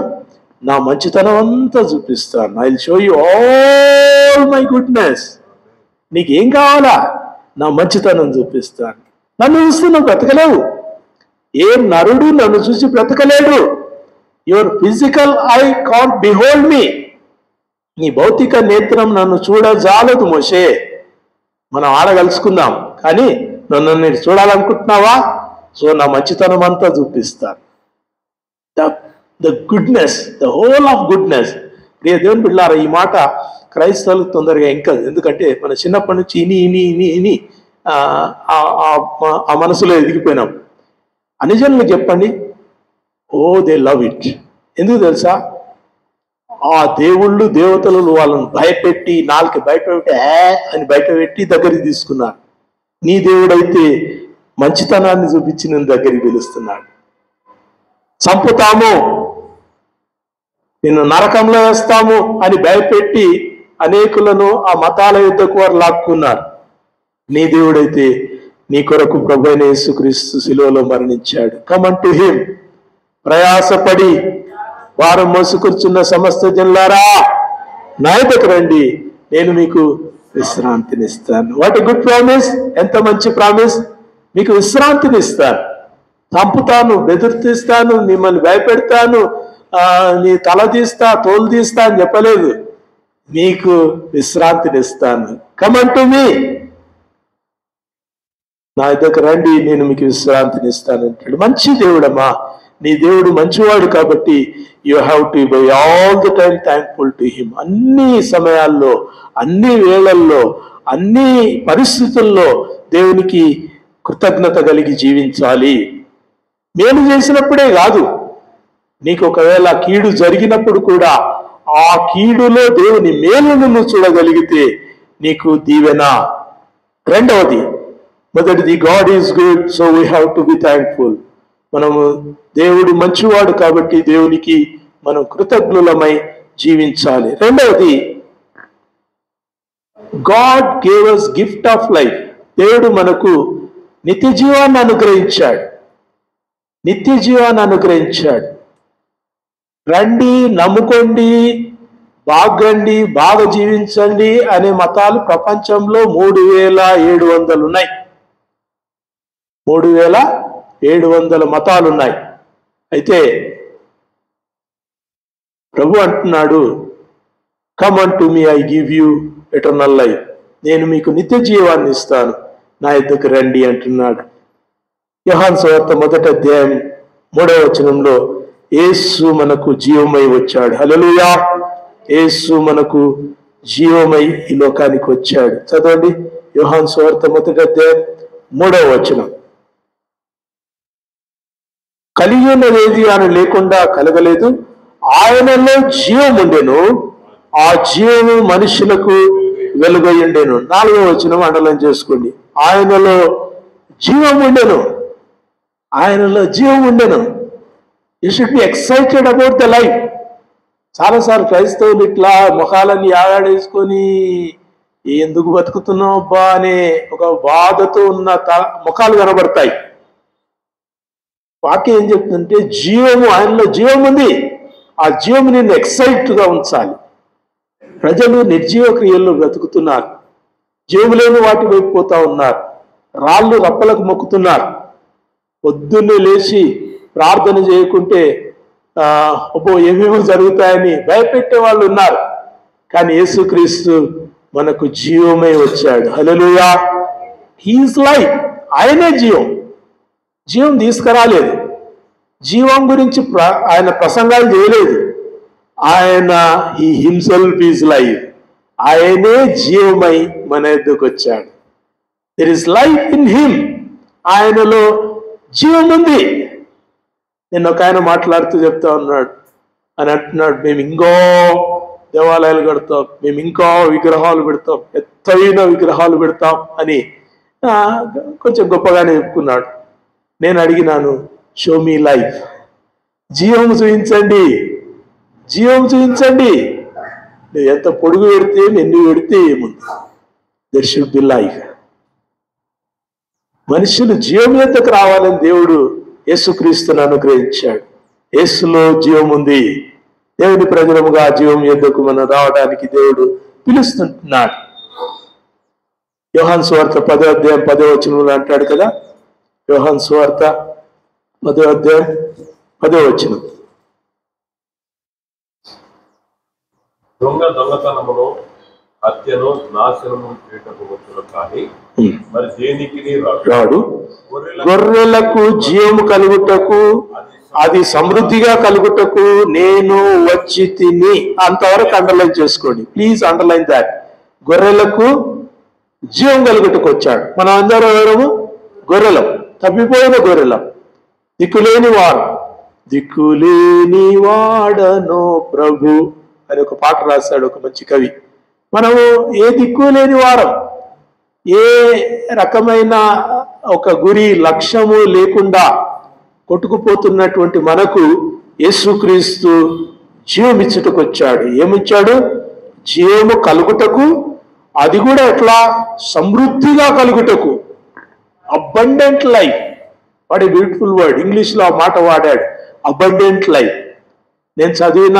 నా మంచితనం అంతా చూపిస్తాను. I will show you all my goodness. నీకేం కావాలా? నా మంచితనం చూపిస్తాను. నన్ను చూస్తూ నువ్వు బ్రతకలేవు. ఏ నరుడు నన్ను చూసి బ్రతకలేడు. Your physical eye can't behold me. నీ భౌతిక నేత్రం నన్ను చూడజాలదు మోషే. మనం ఆడగలుసుకుందాం, కానీ నన్ను నేను చూడాలనుకుంటున్నావా? సో నా మంచితనం అంతా చూపిస్తాను. The goodness, the whole of goodness. ప్రియ దేవుని బిడ్డలారా, ఈ మాట క్రైస్తవులకు తొందరగా ఇంకదు. ఎందుకంటే మన చిన్నప్పటి నుంచి ఇని ఆ మనసులో ఎదిగిపోయినాం. అనిజన్లు చెప్పండి, ఓ దే లవ్ ఇట్. ఎందుకు తెలుసా? ఆ దేవుళ్ళు దేవతలు వాళ్ళని భయపెట్టి నాలుగు బయట పెట్టి అని బయట పెట్టి దగ్గరికి తీసుకున్నారు. నీ దేవుడైతే మంచితనాన్ని చూపించి నేను దగ్గరికి పిలుస్తున్నాడు. చంపుతాము, నిన్ను నరకంలో వేస్తాము అని భయపెట్టి అనేకులను ఆ మతాల యుద్ధకు వారు లాక్కున్నారు. నీ దేవుడైతే నీ కొరకు ప్రభువైన యేసుక్రీస్తు శిలువలో మరణించాడు. కమ్ అంటు హిమ్. ప్రయాసపడి వారం మోసుకొచ్చున్న సమస్త జనులారా నా యొద్దకు రండి, నేను మీకు విశ్రాంతినిస్తాను. What a good promise. ఎంత మంచి ప్రామిస్. మీకు విశ్రాంతినిస్తాను, చంపుతాను, బెదిరిస్తాను, మిమ్మల్ని భయపెడతాను, నీ తల తీస్తా తోలు తీస్తా అని చెప్పలేదు. మీకు విశ్రాంతినిస్తాను. కమ్ అంటు మీ. నా దగ్గర రండి, నేను మీకు విశ్రాంతిని ఇస్తాను అంటాడు. మంచి దేవుడమ్మా, నీ దేవుడు మంచివాడు కాబట్టి you have to buy all the time thankful to him. అన్ని సమయాల్లో, అన్ని వేళల్లో, అన్ని పరిస్థితుల్లో దేవునికి కృతజ్ఞత కలిగి జీవించాలి. మేలు చేసినప్పుడే కాదు, నీకు ఒకవేళ కీడు జరిగినప్పుడు కూడా ఆ కీడులో దేవుని మేలును నువ్వు చూడగలిగితే నీకు దీవెన. రెండవది, మొదటిది God is good, so we have to be thankful. మనము దేవుడు మంచివాడు కాబట్టి దేవునికి మనం కృతజ్ఞులమై జీవించాలి. రెండవది, God gave us gift of life. దేవుడు మనకు నిత్య జీవాన్ని అనుగ్రహించాడు. నిత్య జీవాన్ని అనుగ్రహించాడు. రండి, నమ్ముకోండి, బాగండి, బాగా జీవించండి అనే మతాలు ప్రపంచంలో 3700 ఉన్నాయి. 3700 మతాలు ఉన్నాయి. అయితే ప్రభు అంటున్నాడు, come unto me, I give you eternal life. నేను మీకు నిత్య జీవాన్ని ఇస్తాను, నా యొద్దకు రండి అంటున్నాడు. యోహాను సువార్త 1వ అధ్యాయం 3వ వచనంలో యేసు మనకు జీవమై వచ్చాడు. హల్లెలూయా. యేసు మనకు జీవమై ఈ లోకానికి వచ్చాడు. చదవండి, యోహాను సువార్త 1వ అధ్యాయం 3వ వచనం. కలిగి ఉన్నదేది ఆయన లేకుండా కలగలేదు, ఆయనలో జీవం ఉండెను, ఆ జీవము మనుషులకు వెలుగై ఉండెను. 4వ వచనం అండర్లైన్ చేసుకోండి. ఆయనలో జీవం ఉండెను, ఆయనలో జీవం ఉండెను. You should be excited about the life. చాలాసార్లు క్రైస్తవులు ఇట్లా ముఖాలన్నీ ఆడాడేసుకొని ఎందుకు బతుకుతున్నావు అబ్బా అనే ఒక బాధతో ఉన్న ముఖాలు కనబడతాయి. వాక్యం ఏం చెప్తుందంటే జీవము, ఆయనలో జీవం ఉంది, ఆ జీవం నిన్ను ఎక్సైట్గా ఉంచాలి. ప్రజలు నిర్జీవ క్రియల్లో బ్రతుకుతున్నారు, జీవం లేని వాటి వైపు పోతా ఉన్నారు, రాళ్ళు రప్పలకు మొక్కుతున్నారు. పొద్దున్నే లేచి ప్రార్థన చేయకుంటే అబ్బో ఏమేమో జరుగుతాయని భయపెట్టే వాళ్ళు ఉన్నారు. కానీ యేసుక్రీస్తు మనకు జీవమై వచ్చాడు. హల్లెలూయా. He is life. ఆయనే జీవం. జీవం తీసుకురాలేదు. జీవం గురించి ఆయన ప్రసంగాలు చేయలేదు. ఆయన హీ హిమ్సెల్ఫ్ ఈజ్ లైఫ్. ఆయనే జీవమై మన యొద్దకు వచ్చాడు. There is life in him. ఆయనలో జీవం ఉంది. నేను ఒక ఆయన మాట్లాడుతూ చెప్తా ఉన్నాడు, అని అంటున్నాడు, మేము ఇంకో దేవాలయాలు కడతాం, మేము ఇంకా విగ్రహాలు పెడతాం, ఎత్తైన విగ్రహాలు పెడతాం అని కొంచెం గొప్పగానే చెప్పుకున్నాడు. నేను అడిగినాను, షో మీ లైఫ్. జీవం చూపించండి, జీవం చూపించండి. నువ్వు ఎంత పొడుగు పెడితే ఎన్ని పెడితే ఏముంది, దెర్ షుడ్ బి లైఫ్. మనుషులు జీవం యొద్దకు రావాలని దేవుడు యేసుక్రీస్తును అనుగ్రహించాడు. యేసులో జీవం ఉంది. దేవుని ప్రజలముగా జీవం యొద్దకు మనం రావడానికి దేవుడు పిలుస్తుంటున్నాడు. యోహాను సువార్త 10వ అధ్యాయం 10వ వచనంలో అంటాడు కదా, యోహాను సువార్త 10వ అధ్యాయం 10వ వచనం. దొంగతనమును, హత్యను, నాశనము చేయటకు వచ్చును కానీ మరి దేనికి రాడు. గొర్రెలకు జీవము కలుగుటకు, అది సమృద్ధిగా కలుగుటకు నేను వచ్చి తిని. అంతవరకు అండర్లైన్ చేసుకోండి ప్లీజ్, అండర్లైన్ దాట్. గొర్రెలకు జీవం కలుగుటకు వచ్చాడు. మనం అందరం ఎవరము? గొర్రెలం, తప్పిపోయిన గొర్రెలం, దిక్కులేని వారు. దిక్కులేని వాడనో ప్రభు అని ఒక పాట రాశాడు ఒక మంచి కవి. మనము ఏ దిక్కు లేని వారం, ఏ రకమైన ఒక గురి లక్ష్యము లేకుండా కొట్టుకుపోతున్నటువంటి మనకు యేసుక్రీస్తు జీవం ఇచ్చుటకు వచ్చాడు. ఏమిచ్చాడు? జీవము కలుగుటకు, అది కూడా ఎట్లా? సమృద్ధిగా కలుగుటకు. Abundant life. What a beautiful word. ఇంగ్లీష్లో ఆ మాట వాడాడు, అబండెంట్ లైఫ్. నేను చదివిన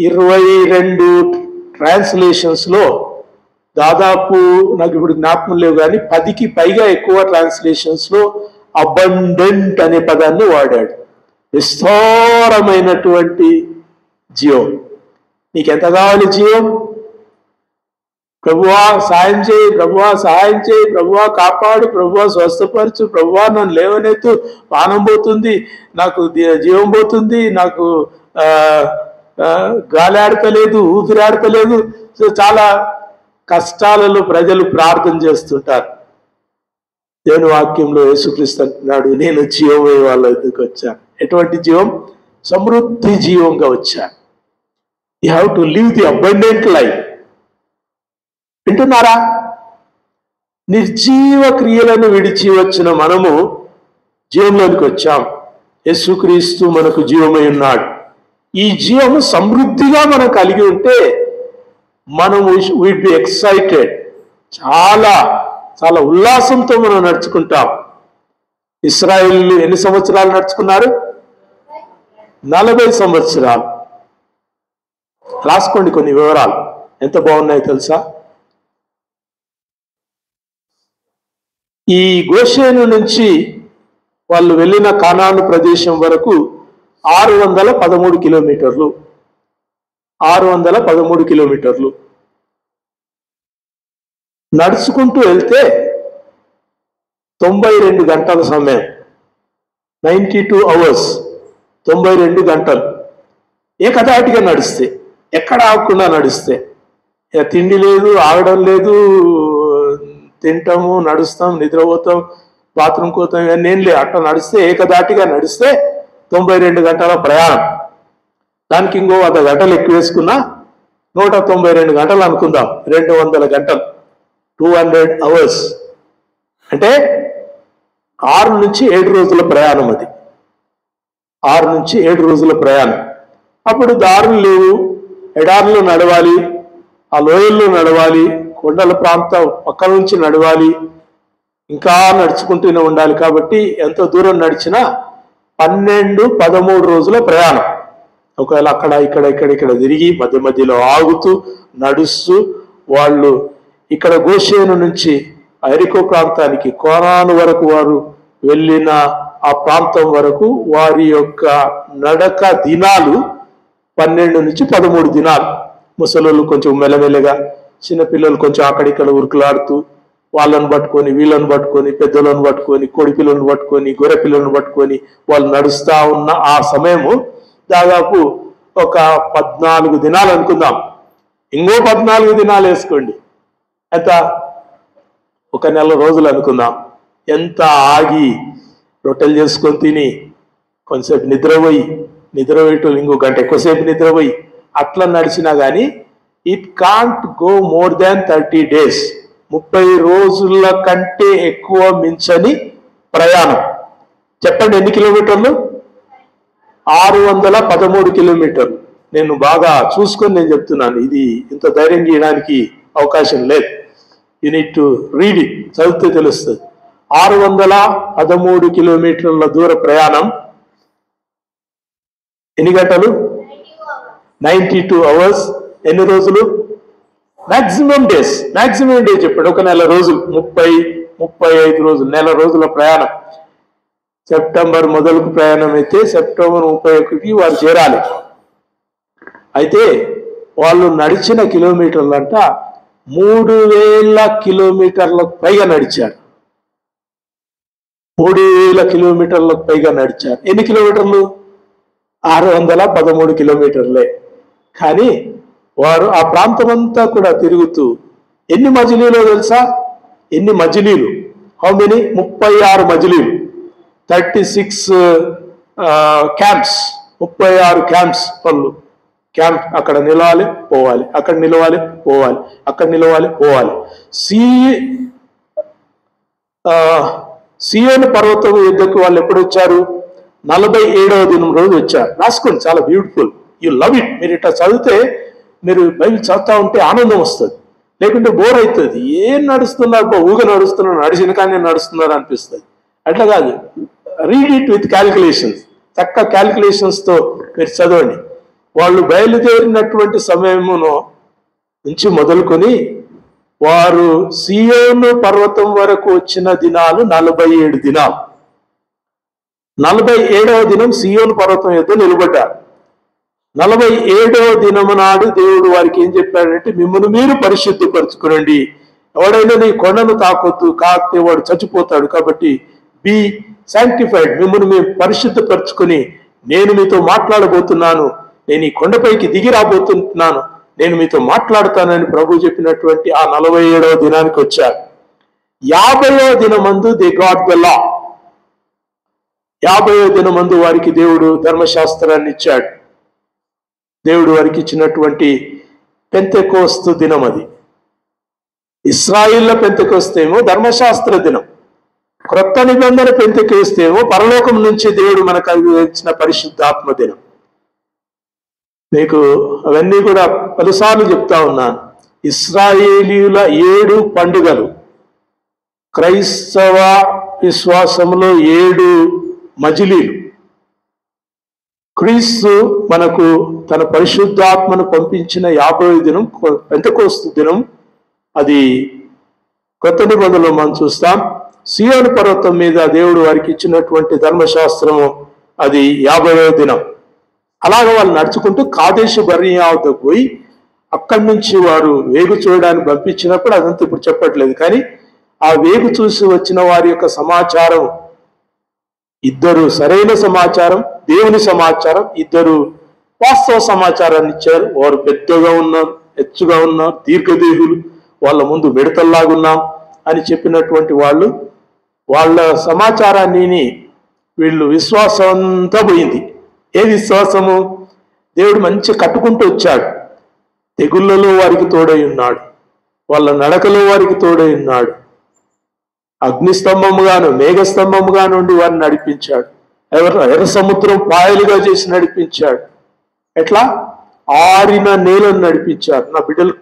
22 ట్రాన్స్లేషన్స్లో దాదాపు, నాకు ఇప్పుడు జ్ఞాపకం లేవు కానీ 10కి పైగా ఎక్కువ ట్రాన్స్లేషన్స్లో అబండెంట్ అనే పదాన్ని వాడాడు. విస్తారమైనటువంటి జీవం. నీకెంత కావాలి జీవం? ప్రభువా సాయం చేయి, ప్రభువా సహాయం చేయి, ప్రభువా కాపాడు, ప్రభువా స్వస్థపరచు, ప్రభువా నన్ను లేవనెత్తు, పానం పోతుంది, నాకు జీవం పోతుంది, నాకు గాలి ఆడతలేదు, ఊపిరి ఆడతలేదు. సో చాలా కష్టాలలో ప్రజలు ప్రార్థన చేస్తుంటారు. దేవుని వాక్యంలో యేసుక్రీస్తు అంటున్నాడు, నేను జీవమే వాళ్ళ దగ్గరికి వచ్చాను. ఎటువంటి జీవం? సమృద్ధి జీవంగా వచ్చాను. You have to live the abundant life. వింటున్నారా? నిర్జీవ క్రియలను విడిచి వచ్చిన మనము జీవంలోనికి వచ్చాం. యేసుక్రీస్తు మనకు జీవమై ఉన్నాడు. ఈ జీవము సమృద్ధిగా మనం కలిగి ఉంటే మనం విల్ బి ఎక్సైటెడ్. చాలా చాలా ఉల్లాసంతో మనం నడుచుకుంటాం. ఇశ్రాయేలు ఎన్ని సంవత్సరాలు నడుచుకున్నారు? 40 సంవత్సరాలు. రాసుకోండి కొన్ని వివరాలు, ఎంత బాగున్నాయో తెలుసా? ఈ గోషేను నుంచి వాళ్ళు వెళ్ళిన కానాను ప్రదేశం వరకు 613 కిలోమీటర్లు. 613 కిలోమీటర్లు నడుచుకుంటూ వెళ్తే 92 గంటల సమయం. 92 అవర్స్, 92 గంటలు ఏకదాటిగా నడిస్తే, ఎక్కడ ఆగకుండా నడిస్తే. ఇక తిండి లేదు, ఆగడం లేదు, తింటాము, నడుస్తాం, నిద్రపోతాం, బాత్రూమ్ పోతాం, ఇవన్నీ ఏం లేదు. అట్లా నడిస్తే, ఏకదాటిగా నడిస్తే 92 గంటల ప్రయాణం. దానికి ఇంకో 100 గంటలు ఎక్కువ వేసుకున్నా 192 గంటలు అనుకుందాం. 200 గంటలు, 200 అవర్స్. అంటే 6 నుంచి 7 రోజుల ప్రయాణం. అది 6 నుంచి 7 రోజుల ప్రయాణం. అప్పుడు దారులు లేవు, ఎడారులు నడవాలి, ఆ లోయల్లో నడవాలి, కొండల ప్రాంతం పక్కన నుంచి నడవాలి, ఇంకా నడుచుకుంటూనే ఉండాలి. కాబట్టి ఎంత దూరం నడిచినా 12-13 రోజుల ప్రయాణం. ఒకవేళ అక్కడ ఇక్కడ తిరిగి మధ్య మధ్యలో ఆగుతూ నడుస్తూ వాళ్ళు ఇక్కడ గోషేను నుంచి ఎరికో ప్రాంతానికి, కోరాను వరకు వారు వెళ్ళిన ఆ ప్రాంతం వరకు వారి యొక్క నడక దినాలు 12 నుంచి 13 దినాలు. ముసలోళ్ళు కొంచెం మెల్లమెల్లగా, చిన్నపిల్లలు కొంచెం అక్కడిక్కడ ఉరుకులాడుతూ, వాళ్ళను పట్టుకొని వీళ్ళను పట్టుకొని, పెద్దలను పట్టుకొని, కోడి పిల్లలను పట్టుకొని, గొర్రె పిల్లలను పట్టుకొని వాళ్ళు నడుస్తా ఉన్న ఆ సమయము దాదాపు ఒక 14 దినాలు అనుకుందాం. ఇంకో 14 దినాలు వేసుకోండి, ఎంత? ఒక నెల రోజులు అనుకుందాం. ఎంత ఆగి రొట్టెలు చేసుకొని తిని కొంతసేపు నిద్రపోయేటోళ్ళు ఇంకో గంట ఎక్కువసేపు నిద్రపోయి అట్లా నడిచినా కానీ it can't go more than 30 days. 30 రోజుల కంటే ఎక్కువ మించని ప్రయాణం. చెప్పండి ఎన్ని కిలోమీటర్లు? 613 కిలోమీటర్లు. నేను బాగా చూసుకొని నేను చెప్తున్నాను, ఇది ఇంత ధైర్యం చేయడానికి అవకాశం లేదు. You need to read it, చదివితే తెలుస్తుంది. 613 కిలోమీటర్ల దూర ప్రయాణం ఎన్ని గంటలు? 92 అవర్స్. ఎన్ని రోజులు? మాక్సిమం డేస్ చెప్పాడు. ఒక నెల రోజులు, 30-35 రోజులు, నెల రోజుల ప్రయాణం. సెప్టెంబర్ మొదలకు ప్రయాణం అయితే సెప్టెంబర్ 31కి వారు చేరాలి. అయితే వాళ్ళు నడిచిన కిలోమీటర్లంట 3000 కిలోమీటర్లకు పైగా నడిచారు. 3000 కిలోమీటర్లకు పైగా నడిచారు. ఎన్ని కిలోమీటర్లు? 613 కిలోమీటర్లే. కానీ వారు ఆ ప్రాంతం అంతా కూడా తిరుగుతూ ఎన్ని మజిలీలో తెలుసా? ఎన్ని మజిలీలు? How many? 36 మజిలీలు, 36 క్యాంప్స్, 36 క్యాంప్స్. వాళ్ళు క్యాంప్ అక్కడ నిలవాలి పోవాలి, అక్కడ నిలవాలి పోవాలి, అక్కడ నిలవాలి పోవాలి. సియోను పర్వతం యుద్ధకు వాళ్ళు ఎప్పుడు వచ్చారు? 47వ దినం రోజు వచ్చారు. రాసుకోండి, చాలా బ్యూటిఫుల్, యూ లవ్ ఇట్. మీరు ఇట్లా చదివితే, మీరు బైబిల్ చదువుతా ఉంటే ఆనందం వస్తుంది, లేకుంటే బోర్ అవుతుంది. ఏం నడుస్తున్నారు, ఊగ నడుస్తున్నారు, నడిచిన కానీ నడుస్తున్నారు అనిపిస్తుంది. అట్లా కాదు, రీడ్ ఇట్ విత్ క్యాలిక్యులేషన్స్. చక్క క్యాలిక్యులేషన్స్తో మీరు చదవండి. వాళ్ళు బయలుదేరినటువంటి సమయమును నుంచి మొదలుకొని వారు సియోను పర్వతం వరకు వచ్చిన దినాలు 47 దినాలు. 47వ దినం సియోను పర్వతం యొద్ద నిలబడ్డారు. 47వ దినము నాడు దేవుడు వారికి ఏం చెప్పాడంటే, మిమ్మల్ని మీరు పరిశుద్ధపరచుకునండి, ఎవడైనా నీ కొండను తాకొద్దు, కాకపోతే వాడు చచ్చిపోతాడు, కాబట్టి బి శాంక్టిఫైడ్, మిమ్మల్ని మేము పరిశుద్ధపరచుకుని నేను మీతో మాట్లాడబోతున్నాను, నేను ఈ కొండపైకి దిగి రాబోతున్నాను, నేను మీతో మాట్లాడతానని ప్రభు చెప్పినటువంటి ఆ 47వ దినానికి వచ్చారు. 50వ దినమందు దే గాట్ ద లా. 50వ దినమందు వారికి దేవుడు ధర్మశాస్త్రాన్ని ఇచ్చాడు. దేవుడు వారికి ఇచ్చినటువంటి పెంతెకోస్తు దినం అది. ఇశ్రాయేళ్ల పెంతెకోస్తేమో ధర్మశాస్త్ర దినం, క్రొత్త నిబంధన పెంతెకోస్తేమో పరలోకం నుంచి దేవుడు మనకు ఇచ్చిన పరిశుద్ధాత్మ దినం. మీకు అవన్నీ కూడా పలుసార్లు చెప్తా ఉన్నాను. ఇశ్రాయేలీయుల 7 పండుగలు, క్రైస్తవ విశ్వాసంలో 7 మజిలీలు. క్రీస్తు మనకు తన పరిశుద్ధాత్మను పంపించిన 50వ దినం పెంతెకోస్తు దినం. అది కొత్త నిబంధనలో మనం చూస్తాం. సియోను పర్వతం మీద దేవుడు వారికి ఇచ్చినటువంటి ధర్మశాస్త్రము అది 50వ దినం. అలాగే వాళ్ళు నడుచుకుంటూ కాదేశు బర్నియా వద్దకు పోయి అక్కడి నుంచి వారు వేగు చూడడానికి పంపించినప్పుడు, అదంతా ఇప్పుడు చెప్పట్లేదు, కానీ ఆ వేగు చూసి వచ్చిన వారి యొక్క సమాచారం, ఇద్దరు సరైన సమాచారం, దేవుని సమాచారం, ఇద్దరు వాస్తవ సమాచారాన్ని ఇచ్చారు. వారు పెద్దగా ఉన్నారు, ఎచ్చుగా ఉన్నారు, దీర్ఘదేహులు, వాళ్ళ ముందు మిడతల్లాగున్నాం అని చెప్పినటువంటి వాళ్ళు, వాళ్ళ సమాచారాన్ని వీళ్ళు విశ్వాసం అంతా పోయింది. ఏ విశ్వాసము? దేవుడు మంచి కట్టుకుంటూ వచ్చాడు, తెగుళ్ళలో వారికి తోడై ఉన్నాడు, వాళ్ళ నడకలో వారికి తోడై ఉన్నాడు, అగ్నిస్తంభముగాను మేఘస్తంభముగా నుండి వారిని నడిపించాడు, ఎర్ర సముద్రం పాయలుగా చేసి నడిపించాడు. ఎట్లా? ఆరిన నేలను నడిపించాడు. నా బిడ్డలు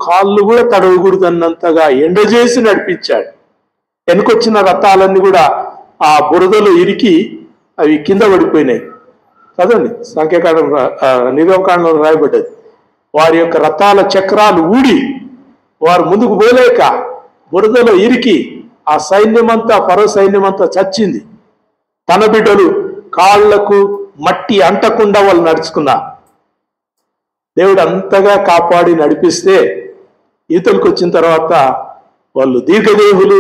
కాళ్ళు కూడా తడవకూడదన్నంతగా ఎండ చేసి నడిపించాడు. వెనుకొచ్చిన రథాలన్నీ కూడా ఆ బురదలో ఇరికి అవి కింద పడిపోయినాయి. చదవండి, సంఖ్యాకాండం నిర్గమకాండంలో రాయబడ్డది. వారి యొక్క రథాల చక్రాలు ఊడి వారు ముందుకు పోలేక బురదలో ఇరికి ఆ సైన్యమంతా, ఫరో సైన్యమంతా చచ్చింది. తన బిడ్డలు కాళ్లకు మట్టి అంటకుండా వాళ్ళు నడుచుకున్నారు. దేవుడు అంతగా కాపాడి నడిపిస్తే ఈతలకు వచ్చిన తర్వాత వాళ్ళు దీర్ఘదేహులు,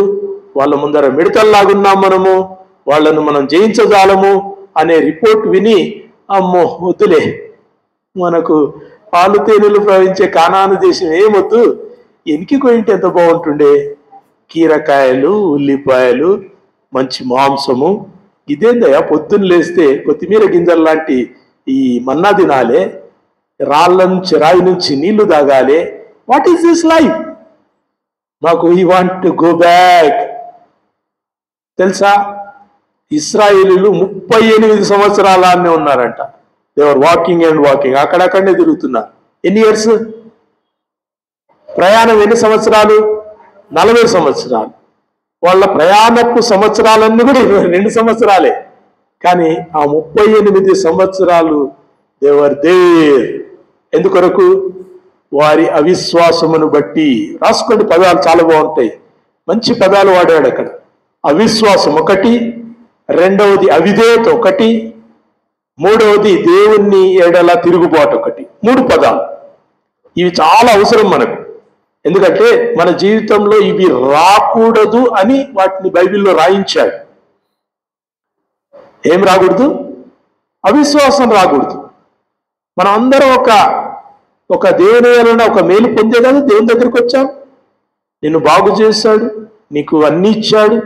వాళ్ళ ముందర మిడతల్లాగున్నాం మనము, వాళ్ళను మనం జయించజాలము అనే రిపోర్ట్ విని, అమ్మో వద్దులే, మనకు పాలు తేనెలు ప్రవహించే కానాను దేశం ఏమొద్దు, ఎనికి పోయింటే ఎంత బాగుంటుండే, కీరకాయలు, ఉల్లిపాయలు, మంచి మాంసము, ఇదేందయ్యా పొద్దున్న లేస్తే కొత్తిమీర గింజలు లాంటి ఈ మన్నా తినాలే, రాళ్ళ నుంచి రాయి నుంచి నీళ్లు తాగాలి. What is this life? మాకు we want to go back. తెలుసా, ఇశ్రాయేలీలు 38 సంవత్సరాలనే ఉన్నారంట. దేవర్ వాకింగ్ అండ్ వాకింగ్, అక్కడక్కడనే తిరుగుతున్నారు. ఎన్ని ఇయర్స్ ప్రయాణం? ఎన్ని సంవత్సరాలు? 40 సంవత్సరాలు. వాళ్ళ ప్రయాణపు సంవత్సరాలన్నీ కూడా 22 సంవత్సరాలే. కానీ ఆ 38 సంవత్సరాలు దేవర్ దేర్. ఎందుకొరకు? వారి అవిశ్వాసమును బట్టి. రాసుకోండి, పదాలు చాలా బాగుంటాయి, మంచి పదాలు వాడాడు అక్కడ. అవిశ్వాసం ఒకటి, రెండవది అవిధేయత ఒకటి, మూడవది దేవుణ్ణి ఎడల తిరుగుబాటు ఒకటి. 3 పదాలు. ఇవి చాలా అవసరం మనకు. ఎందుకంటే మన జీవితంలో ఇవి రాకూడదు అని వాటిని బైబిల్లో రాయించాడు. ఏం రాకూడదు? అవిశ్వాసం రాకూడదు. మనం అందరం ఒక దేవుని వలన ఒక మేలు పొందే కదా దేవుని దగ్గరికి వచ్చాం. నిన్ను బాగు చేశాడు, నీకు అన్ని ఇచ్చాడు,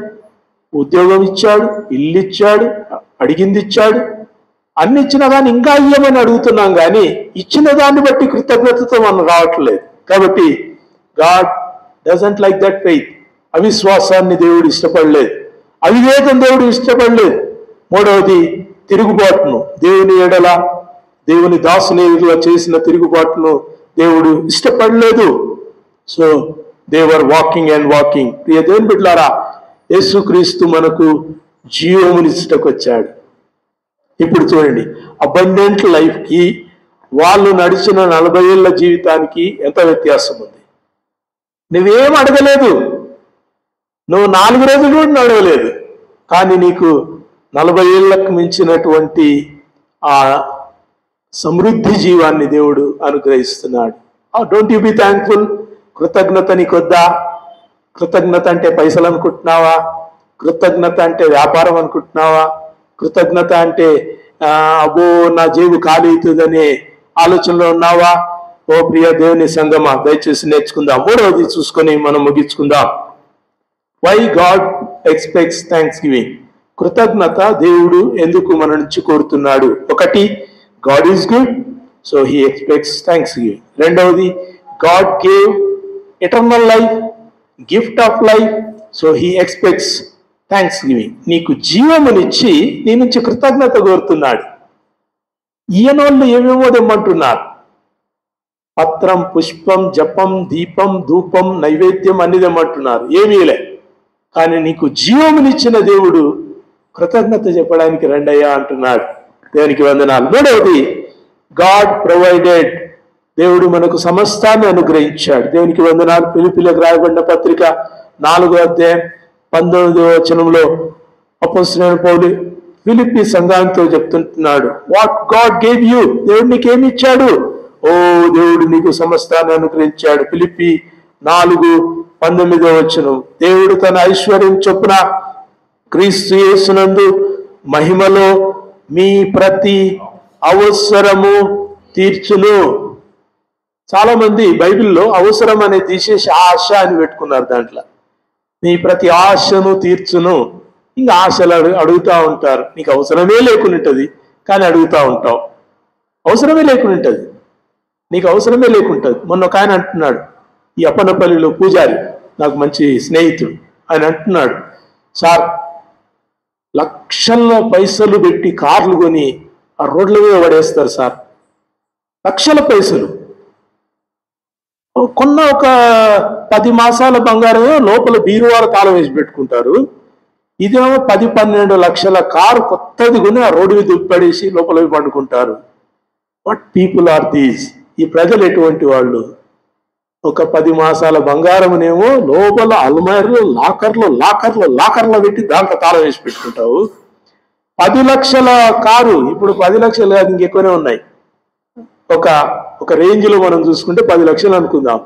ఉద్యోగం ఇచ్చాడు, ఇల్లు ఇచ్చాడు, అడిగింది ఇచ్చాడు. అన్ని ఇచ్చినా కానీ ఇంకా ఇయ్యమని అడుగుతున్నాం, కానీ ఇచ్చిన దాన్ని బట్టి కృతజ్ఞతతో మనం రావట్లేదు. కాబట్టి God doesn't like that faith. అవిశ్వాసాన్ని దేవుడు ఇష్టపడలేదు, అవివేకం దేవుడు ఇష్టపడలేదు. మూడవది తిరుగుబాటును, దేవుని ఎడల దేవుని దాసుని చేసిన తిరుగుబాటును దేవుడు ఇష్టపడలేదు. So they were walking and walking. ప్రియ దేవుని బిడ్డలారా, యేసుక్రీస్తు మనకు జీవమునిచ్చుటకు వచ్చాడు. ఇప్పుడు చూడండి, అబండెంట్ లైఫ్కి వాళ్ళు నడిచిన 40 ఏళ్ల జీవితానికి ఎంత వ్యత్యాసం ఉంది. నువ్వేం అడగలేదు, నువ్వు 4 రోజులు కూడా నడవలేదు, కానీ నీకు 40 ఏళ్లకు మించినటువంటి ఆ సమృద్ధి జీవాన్ని దేవుడు అనుగ్రహిస్తున్నాడు. Don't you be thankful? కృతజ్ఞత నీకొద్దా? కృతజ్ఞత అంటే పైసలు అనుకుంటున్నావా? కృతజ్ఞత అంటే వ్యాపారం అనుకుంటున్నావా? కృతజ్ఞత అంటే అబ్బో నా జేబు ఖాళీ అవుతుందనే ఆలోచనలో ఉన్నావా? ఓ ప్రియ దేవుని సంగమా, దయచేసి నేర్చుకుందాం. మూడవది చూసుకొని మనం ముగించుకుందాం. Why God expects thanksgiving. కృతజ్ఞత దేవుడు ఎందుకు మన నుంచి కోరుతున్నాడు? ఒకటి, God is good, so he expects thanksgiving. రెండవది, God gave eternal life, gift of life, so he expects thanksgiving. నీకు జీవమునిచ్చి నీ నుంచి కృతజ్ఞత కోరుతున్నాడు. ఈయనోళ్ళు ఏమేమో తెమ్మంటున్నారు. పత్రం, పుష్పం, జపం, దీపం, ధూపం, నైవేద్యం అన్ని తెమ్మంటున్నారు. ఏమీలే, కానీ నీకు జీవమునిచ్చిన దేవుడు కృతజ్ఞత చెప్పడానికి రండయ్యా అంటున్నాడు. దేవునికి వందనాలు. మూడవది, గాడ్ ప్రొవైడెడ్. దేవుడు మనకు సమస్తాన్ని అనుగ్రహించాడు. దేవునికి వందనాలు. ఫిలిప్పీలకు రాయబడిన పత్రిక 4వ అధ్యాయం 19వ వచనంలో అపోస్తలుడైన పౌలు ఫిలిప్పీ సంఘంతో చెప్తుంటున్నాడు, వాట్ గాడ్ గేవ్ యూ. దేవుడు నీకేమి ఇచ్చాడు? ఓ దేవుడు నీకు సమస్తాన్ని అనుగ్రహించాడు. ఫిలిప్పీ 4:19వ వచనం, దేవుడు తన ఐశ్వర్యం చొప్పున క్రీస్తు యేసునందు మహిమలో మీ ప్రతి అవసరము తీర్చును. చాలా మంది బైబిల్లో అవసరం అనేది తీసేసి ఆశ అని పెట్టుకున్నారు. దాంట్లో నీ ప్రతి ఆశను తీర్చును. ఇంకా ఆశలు అడుగుతూ ఉంటారు. నీకు అవసరమే లేకుంటుంది, కానీ అడుగుతూ ఉంటావు. అవసరమే లేకుంటుంది, నీకు అవసరమే లేకుంటుంది. మొన్న ఒక ఆయన అంటున్నాడు, ఈ అప్పనపల్లిలో పూజారి, నాకు మంచి స్నేహితుడు, ఆయన అంటున్నాడు, సార్ లక్షల పైసలు పెట్టి కార్లు కొని ఆ రోడ్ల మీద పడేస్తారు సార్. లక్షల పైసలు కొన్న ఒక 10 మాసాల బంగారమే లోపల బీరువాల తాళం వేసి పెట్టుకుంటారు. ఇదేమో 10-12 లక్షల కారు కొత్తది కొని ఆ రోడ్డు మీద పడేసి లోపల పండుకుంటారు. What people are these? ఈ ప్రజలు ఎటువంటి వాళ్ళు? ఒక 10 మాసాల బంగారమునేమో లోపల అల్మార్లు, లాకర్లో పెట్టి దాంట్లో తాళం వేసి పెట్టుకుంటావు. 10 లక్షల కారు, ఇప్పుడు 10 లక్షలు కాదు, ఇంకెక్కువనే ఉన్నాయి. ఒక రేంజ్లో మనం చూసుకుంటే 10 లక్షలు అనుకుందాం.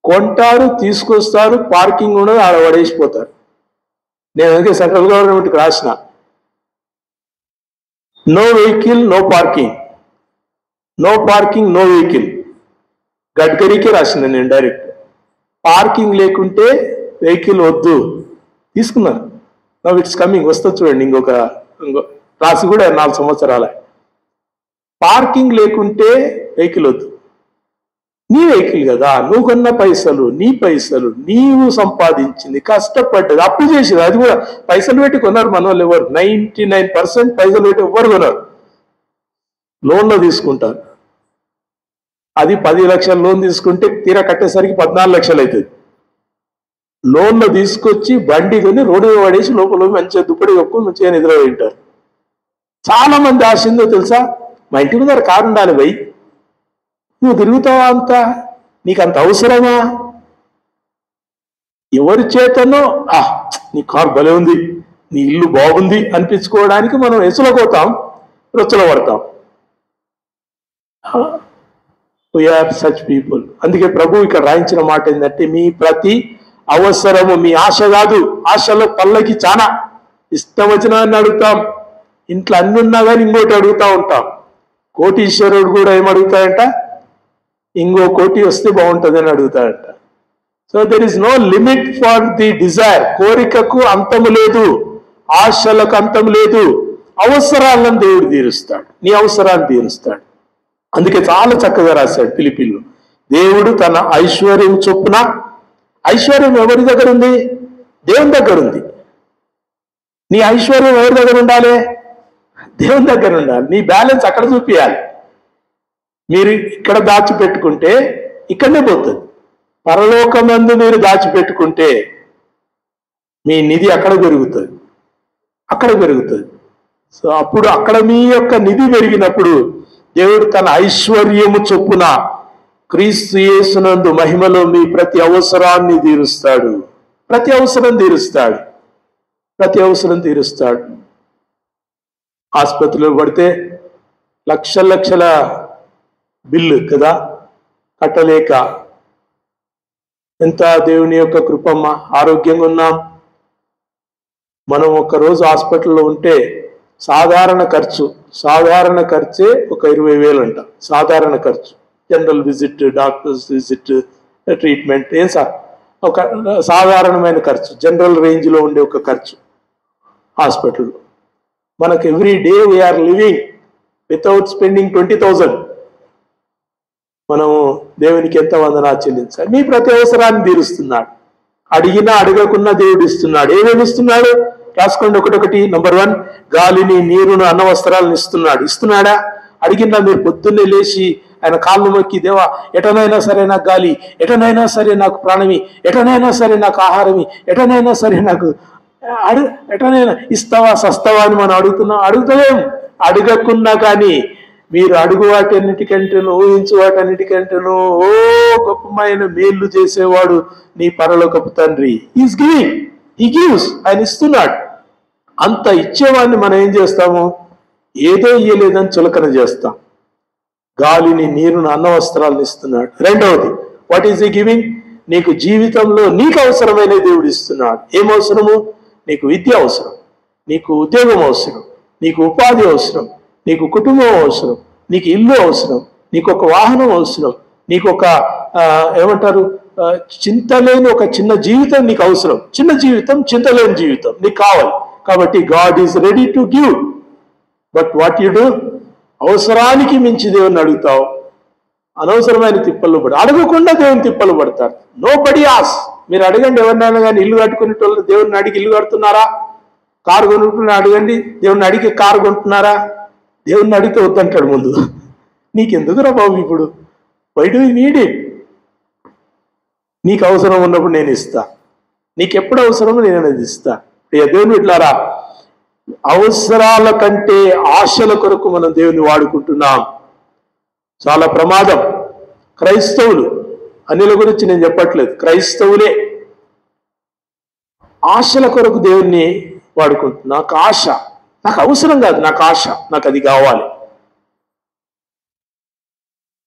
కొంటారు, తీసుకొస్తారు, పార్కింగ్ ఉండదు, ఆడ పడేసిపోతారు. నేను అందుకే సెంట్రల్ గవర్నమెంట్కి రాసిన, no vehicle no parking, no parking no vehicle. గడ్కరీకే రాసిన నేను డైరెక్ట్. పార్కింగ్ లేకుంటే వెహికల్ వద్దు, తీసుకున్నారు. నవ్ ఇట్స్ కమింగ్, వస్తుంది చూడండి. ఇంకో రాసి కూడా 4 సంవత్సరాల. పార్కింగ్ లేకుంటే వెహికల్ వద్దు. నీ వెహికల్ కదా, నువ్వు కొన్న పైసలు, నీ పైసలు, నీవు సంపాదించింది, కష్టపడ్డది, అప్పు చేసేది. అది కూడా పైసలు పెట్టి కొన్నారు మన వాళ్ళు. ఎవరు 99% పైసలు పెట్టి ఎవరు కొన్నారు? లోన్లో తీసుకుంటారు. అది 10 లక్షల లోన్ తీసుకుంటే తీరా కట్టేసరికి 14 లక్షలు అవుతుంది. లోన్లో తీసుకొచ్చి బండి కొని రోడ్డు పడేసి లోపల మంచిగా దుప్పటి కప్పుకొని మంచిగా నిద్ర ఉంటారు. చాలా మంది ఆశిందో తెలుసా, మా ఇంటి ముందర కారు ఉండాలి భయ్, నువ్వు తిరుగుతావా? అంతా నీకు అంత అవసరమా? ఎవరి చేతనో నీ కారు భలే ఉంది, నీ ఇల్లు బాగుంది అనిపించుకోవడానికి మనం ఎసులపోతాం, రొచ్చలో పడతాం. We are such people. అందుకే ప్రభు ఇక్కడ రాయించిన మాట ఏంటంటే, మీ ప్రతి అవసరము, మీ ఆశ కాదు. ఆశలో పల్లకి చాలా ఇష్టం వచ్చినాన్ని అడుగుతాం. ఇంట్లో అన్ని ఉన్నా కానీ ఇంకోటి అడుగుతూ ఉంటాం. కోటీశ్వరుడు కూడా ఏమడుగుతాడంట, ఇంకో కోటి వస్తే బాగుంటుంది అని అడుగుతాడంట. So there is no limit for the desire. కోరికకు అంతము లేదు, ఆశలకు అంతం లేదు. అవసరాలను దేవుడు తీరుస్తాడు, నీ అవసరాన్ని తీరుస్తాడు. అందుకే చాలా చక్కగా రాశాడు ఫిలిప్పీయులు, దేవుడు తన ఐశ్వర్యం చొప్పున. ఐశ్వర్యం ఎవరి దగ్గర ఉంది? దేవుని దగ్గర ఉంది. నీ ఐశ్వర్యం ఎవరి దగ్గర ఉండాలి? దేవుని దగ్గర ఉండాలి. నీ బ్యాలెన్స్ అక్కడ చూపించాలి. మీరు ఇక్కడ దాచిపెట్టుకుంటే ఇక్కడనే పోతుంది. పరలోకమందు మీరు దాచిపెట్టుకుంటే మీ నిధి అక్కడ పెరుగుతుంది, అక్కడ పెరుగుతుంది. సో అప్పుడు అక్కడ మీ యొక్క నిధి పెరిగినప్పుడు దేవుడు తన ఐశ్వర్యము చొప్పున క్రీస్తు యేసునందు మహిమలో మీ ప్రతి అవసరాన్ని తీరుస్తాడు. ప్రతి అవసరం తీరుస్తాడు, ప్రతి అవసరం తీరుస్తాడు. ఆసుపత్రిలో పడితే లక్షల లక్షల బిల్లు కదా, కట్టలేక. ఎంత దేవుని యొక్క కృపమ్మ, ఆరోగ్యంగా ఉన్నాం. మనం ఒక్కరోజు హాస్పిటల్లో ఉంటే సాధారణ ఖర్చే ఒక 20,000 అంట. సాధారణ ఖర్చు, general visit, doctors visit, treatment, ఏం సార్ ఒక సాధారణమైన ఖర్చు, జనరల్ రేంజ్లో ఉండే ఒక ఖర్చు హాస్పిటల్లో. మనకు every day we are living without spending 20,000. మనము దేవునికి ఎంత వందనా చెల్లించాలి. మీ ప్రతి అవసరాన్ని తీరుస్తున్నాడు. అడిగినా అడగకున్నా దేవుడు ఇస్తున్నాడు. ఏమేమి ఇస్తున్నాడు రాసుకోండి ఒకటొకటి. నంబర్ 1, గాలిని, నీరును, అన్న వస్త్రాలను ఇస్తున్నాడు. ఇస్తున్నాడా? అడిగినా మీరు పొద్దున్నే లేచి ఆయన కాళ్ళు మొక్కి, దేవా ఎటనైనా సరే నాకు గాలి, ఎటనైనా సరే నాకు ప్రాణమి, ఎటనైనా సరే నాకు ఆహారమి, ఎటనైనా సరే నాకు ఎటనైనా ఇస్తావా సస్తావా అని మనం అడుగుతలేం. అడగకున్నా కానీ మీరు అడుగు వాటన్నిటికంటేను, ఊహించు వాటన్నిటికంటేను ఓ గొప్పమైన మేలు చేసేవాడు నీ పరలోకపు తండ్రి. ఈజ్ గివింగ్, హీ గివ్స్, ఆయన ఇస్తున్నాడు. అంత ఇచ్చేవాడిని మనం ఏం చేస్తాము? ఏదో ఇయ్యలేదని చులకన చేస్తాం. గాలిని, నీరును, అన్న వస్త్రాలను ఇస్తున్నాడు. రెండవది, వాట్ ఈజ్ హీ గివింగ్? నీకు జీవితంలో నీకు అవసరమైన దేవుడు ఇస్తున్నాడు. ఏం అవసరము? నీకు విద్య అవసరం, నీకు ఉద్యోగం అవసరం, నీకు ఉపాధి అవసరం, నీకు కుటుంబం అవసరం, నీకు ఇల్లు అవసరం, నీకు ఒక వాహనం అవసరం, నీకు ఒక ఏమంటారు చింతలేని ఒక చిన్న జీవితం నీకు అవసరం. చిన్న జీవితం, చింతలేని జీవితం నీకు కావాలి. కాబట్టి God is ready to give. But what you do? అవసరానికి మించి దేవుని అడుగుతావు, అనవసరమైన తిప్పలు పడు. అడగకుండా దేవుని తిప్పలు పడతారు. నో బడీ ఆస్. మీరు అడగండి ఎవరినైనా కానీ, ఇల్లు కట్టుకునేటోళ్ళు దేవుడిని అడిగి ఇల్లు కడుతున్నారా? కారు కొనుక్కుని అడగండి, దేవుడిని అడిగి కారు కొంటున్నారా? దేవుడిని అడిగితే వద్దంటాడు ముందు. నీకెందుకురా బాబు ఇప్పుడు? Why do you need it? నీకు అవసరం ఉన్నప్పుడు నేను ఇస్తా, నీకు ఎప్పుడు అవసరమో నేను అనేది ఇస్తా. దేవుని ఇట్లారా, అవసరాల కంటే ఆశల కొరకు మనం దేవుని వాడుకుంటున్నాం. చాలా ప్రమాదం. క్రైస్తవులు, అన్యుల గురించి నేను చెప్పట్లేదు, క్రైస్తవులే ఆశల కొరకు దేవుణ్ణి వాడుకుంటున్నా. నాకు ఆశ, నాకు అవసరం కాదు, నాకు ఆశ, నాకు అది కావాలి.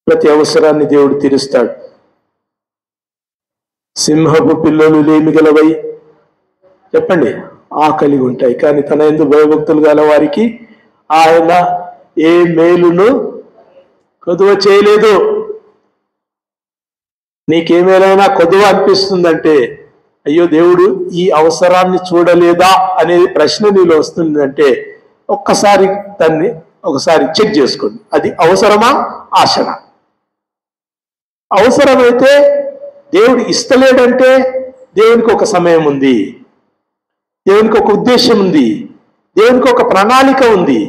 ప్రతి అవసరాన్ని దేవుడు తీరుస్తాడు. సింహపు పిల్లలు లేమి గలవై, చెప్పండి, ఆకలి ఉంటాయి, కానీ తన యందు భయభక్తులు గల వారికి ఆయన ఏ మేలును కొదువ చేయలేదు. నీకేమైనా కొదువ అనిపిస్తుందంటే, అయ్యో దేవుడు ఈ అవసరాన్ని చూడలేదా అనేది ప్రశ్న నీలో వస్తుందంటే ఒక్కసారి దాన్ని ఒకసారి చెక్ చేసుకోండి. అది అవసరమా, ఆశనా? అవసరమైతే దేవుడు ఇస్తలేడంటే దేవునికి ఒక సమయం ఉంది, దేవునికి ఒక ఉద్దేశం ఉంది, దేవునికి ఒక ప్రణాళిక ఉంది.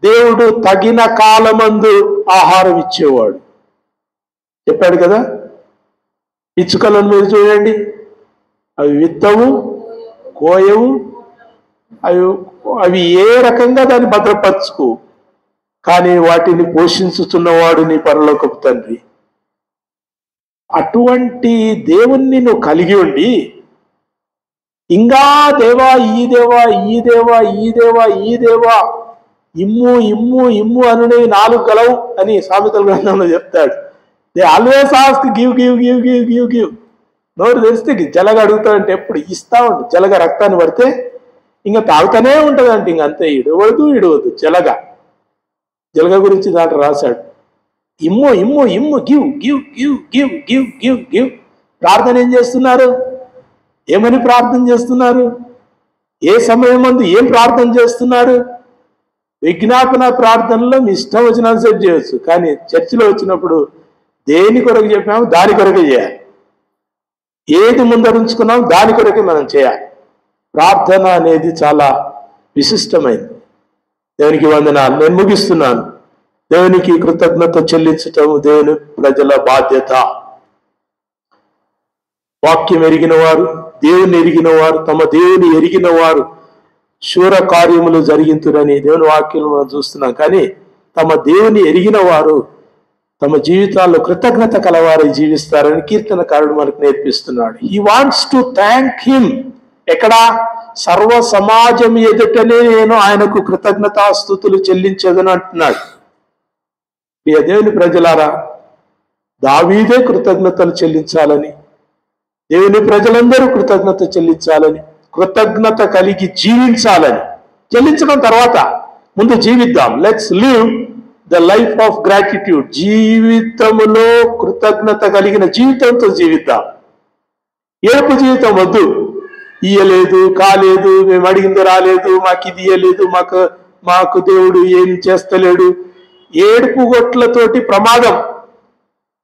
దేవుడు తగిన కాలమందు ఆహారం ఇచ్చేవాడు. చెప్పాడు కదా, పిచ్చుకలను మీరు చూడండి, అవి విత్తవు, కోయవు, అవి ఏ రకంగా దాన్ని భద్రపరచుకో, కానీ వాటిని పోషించుతున్నవాడు నీ పరలోకపు తండ్రి. అటువంటి దేవుణ్ణి నువ్వు కలిగి ఉండి ఇంకా దేవా ఈ దేవా ఈ దేవా ఈ దేవా ఈ దేవా ఇమ్ము ఇమ్ము ఇమ్ము అనునే 4 గలవు అని సామెతల గ్రంథంలో చెప్తాడు. They always ask give give give give give give. నోరు తెరిస్తే జలగ అడుగుతాడంటే ఎప్పుడు ఇస్తా ఉండు. జలగ రక్తాన్ని పడితే ఇంకా తాగుతానే ఉంటుందంటే ఇంక అంతే, ఇడవద్దు. జలగ గురించి దాంట్లో రాశాడు, ఇమ్ము ఇమ్ము ఇమ్ము give give give give give give give. ప్రార్థన ఏం చేస్తున్నారు? ఏమని ప్రార్థన చేస్తున్నారు? ఏ సమయం ముందు ఏం ప్రార్థన చేస్తున్నారు? విజ్ఞాపన ప్రార్థనలో మీ ఇష్టం వచ్చిన సెట్ చేయొచ్చు, కానీ చర్చిలో వచ్చినప్పుడు దేని కొరకు చెప్పాము దాని కొరకే చేయాలి. ఏది ముందరుంచుకున్నాం దాని కొరకే మనం చేయాలి. ప్రార్థన అనేది చాలా విశిష్టమైంది. దేవునికి వందనాలు. నేను ముగిస్తున్నాను. దేవునికి కృతజ్ఞత చెల్లించటం దేవుని ప్రజల బాధ్యత. వాక్యం ఎరిగిన వారు, దేవుని ఎరిగిన వారు, తమ దేవుని ఎరిగిన వారు శూర కార్యములు జరిగింతురని దేవుని వాక్యం మనం చూస్తున్నాం. కానీ తమ దేవుని ఎరిగిన వారు తమ జీవితాల్లో కృతజ్ఞత కలవారై జీవిస్తారని కీర్తనకారుడు మనకు నేర్పిస్తున్నాడు. He wants to thank him. ఎక్కడ? సర్వ సమాజం ఎదుటనే నేను ఆయనకు కృతజ్ఞతాస్తుతులు చెల్లించదని అంటున్నాడు. ప్రియ దేవుని ప్రజలారా, దావీదే కృతజ్ఞతలు చెల్లించాలని, దేవుని ప్రజలందరూ కృతజ్ఞత చెల్లించాలని, కృతజ్ఞత కలిగి జీవించాలని. చెల్లించడం తర్వాత ముందు జీవిద్దాం. Let's live the life of gratitude. జీవితంలో కృతజ్ఞత కలిగిన జీవితంతో జీవిద్దాం. ఏడుపు జీవితం వద్దు. ఇయ్యలేదు, కాలేదు, మేము అడిగింది రాలేదు, మాకు ఇది ఇయ్యలేదు, మాకు దేవుడు ఏం చేస్తలేడు. ఏడుపు గొట్లతోటి ప్రమాదం.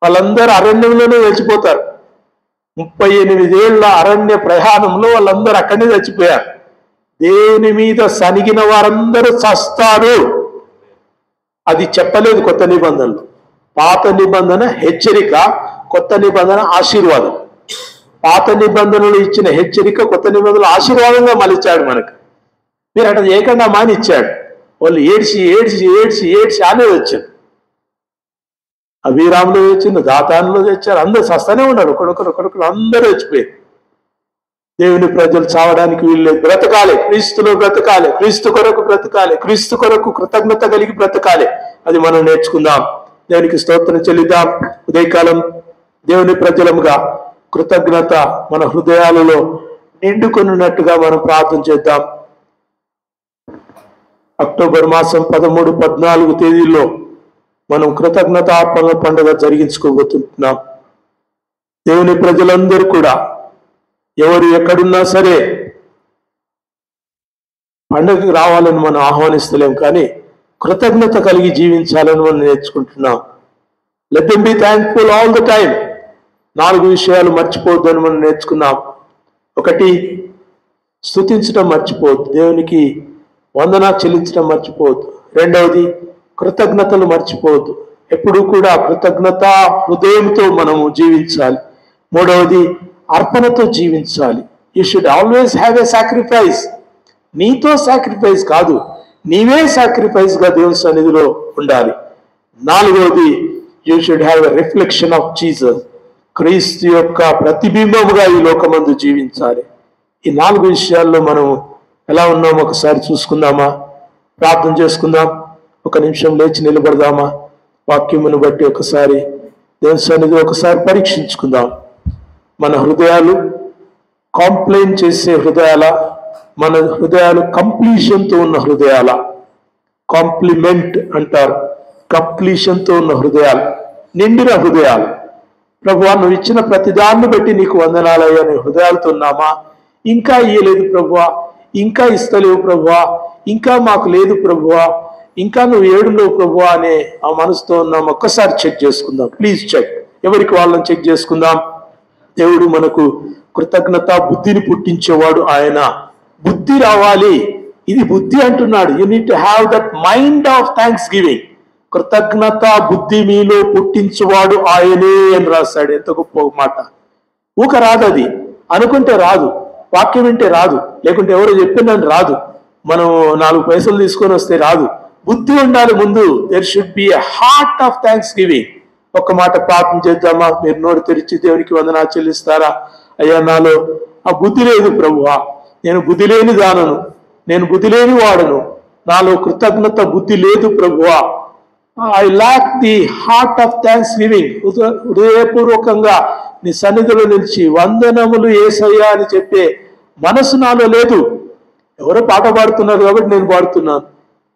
వాళ్ళందరూ అరణ్యంలోనే చచ్చిపోతారు. 38 ఏళ్ల అరణ్య ప్రయాణంలో వాళ్ళందరూ అక్కడనే చచ్చిపోయారు. దేవుని మీద సనిగిన వారందరూ చస్తారు. అది చెప్పలేదు కొత్త నిబంధనలు. పాత నిబంధన హెచ్చరిక, కొత్త నిబంధన ఆశీర్వాదం. పాత నిబంధనలు ఇచ్చిన హెచ్చరిక కొత్త నిబంధనలు ఆశీర్వాదంగా మలిచాడు మనకు. మీరు అట్లా చేయకుండా మాని ఇచ్చాడు. వాళ్ళు ఏడ్చి ఏడ్చి ఏడ్చి ఏడ్చి అనేది వచ్చారు. అభిరాములో వచ్చింది, దాతానులో తెచ్చారు. అందరూ సస్తనే ఉన్నారు. ఒకడొకరు అందరూ వచ్చిపోయారు. దేవుని ప్రజలు చావడానికి వీల్లేదు. బ్రతకాలి, క్రీస్తులో బ్రతకాలి, క్రీస్తు కొరకు బ్రతకాలి, క్రీస్తు కొరకు కృతజ్ఞత కలిగి బ్రతకాలి. అది మనం నేర్చుకుందాం. దేవునికి స్తోత్రం చెల్లిద్దాం. ఉదయకాలం దేవుని ప్రజలముగా కృతజ్ఞత మన హృదయాలలో నిండుకొనున్నట్టుగా మనం ప్రార్థన చేద్దాం. అక్టోబర్ మాసం 13, 14 తేదీల్లో మనం కృతజ్ఞతార్పణల పండుగ జరిగించుకోబోతున్నాం. దేవుని ప్రజలందరూ కూడా ఎవరు ఎక్కడున్నా సరే పండుగకి రావాలని మనం ఆహ్వానిస్తలేం, కానీ కృతజ్ఞత కలిగి జీవించాలని మనం నేర్చుకుంటున్నాం. Let them be thankful all the time. 4 విషయాలు మర్చిపోవద్దని మనం నేర్చుకున్నాం. 1, స్తుతించడం మర్చిపోవద్దు. దేవునికి వందన చెల్లించడం మర్చిపోవద్దు. 2వది, కృతజ్ఞతలు మర్చిపోవద్దు. ఎప్పుడూ కూడా కృతజ్ఞత హృదయంతో మనము జీవించాలి. 3వది, అర్పణతో జీవించాలి. You should always have a sacrifice. నీతో సాక్రిఫైస్ కాదు, నీవే సాక్రిఫైస్ గా దేవుని సన్నిధిలో ఉండాలి. 4వది, you should have a reflection of Jesus. క్రీస్తు యొక్క ప్రతిబింబముగా ఈ లోకమందు జీవించాలి. ఈ 4 విషయాల్లో మనం ఎలా ఉన్నామో ఒకసారి చూసుకుందామా? ప్రార్థన చేసుకుందాం. 1 నిమిషం లేచి నిలబడదామా? వాక్యమును బట్టి ఒకసారి దేవుని సన్నిధి ఒకసారి పరీక్షించుకుందాం. మన హృదయాలు కాంప్లైంట్ చేసే హృదయాల, మన హృదయాలు కంప్లీషన్తో ఉన్న హృదయాల? కాంప్లిమెంట్ అంటారు. కంప్లీషన్తో ఉన్న హృదయాలు, నిండిన హృదయాలు. ప్రభువా, నువ్వు ఇచ్చిన ప్రతిదాన్ని బట్టి నీకు వందనాలయ్యా అనే హృదయాలతో ఉన్నామా? ఇంకా ఇయ్యలేదు ప్రభువా, ఇంకా ఇస్తలేవు ప్రభువా, ఇంకా మాకు లేదు ప్రభువా, ఇంకా నువ్వు ఏడులో ప్రభువా అనే ఆ మనసుతో ఉన్నాం. ఒక్కసారి చెక్ చేసుకుందాం. Please check. ఎవరికి వాళ్ళని చెక్ చేసుకుందాం. దేవుడు మనకు కృతజ్ఞత బుద్ధిని పుట్టించేవాడు. ఆయన బుద్ధి రావాలి. ఇది బుద్ధి అంటున్నాడు. You need to have that mind of thanksgiving. కృతజ్ఞత బుద్ధి మీలో పుట్టించువాడు ఆయనే అని రాశాడు. ఎంత గొప్ప మాట. ఊక రాదు, అది అనుకుంటే రాదు, వాక్యం వింటే రాదు, లేకుంటే ఎవరో చెప్పిందని రాదు, మనం 4 పైసలు తీసుకొని వస్తే రాదు. బుద్ధి ఉండాలి ముందు. There should be a heart of thanksgiving. ఒక్క మాట ప్రార్థన చేద్దామా? మీరు నోరు తెరిచి దేవునికి వందనా చెల్లిస్తారా? అయ్యా, నాలో ఆ బుద్ధి లేదు ప్రభువా, నేను బుద్ధి లేని దానను, నేను బుద్ధి లేని వాడను, నాలో కృతజ్ఞత బుద్ధి లేదు ప్రభువా. I lack the heart of thanksgiving. హృదయపూర్వకంగా నీ సన్నిధిలో నిలిచి వందనములు యేసయ్యా అని చెప్పే మనసు నాలో లేదు. ఎవరో పాట పాడుతున్నారు కాబట్టి నేను పాడుతున్నాను,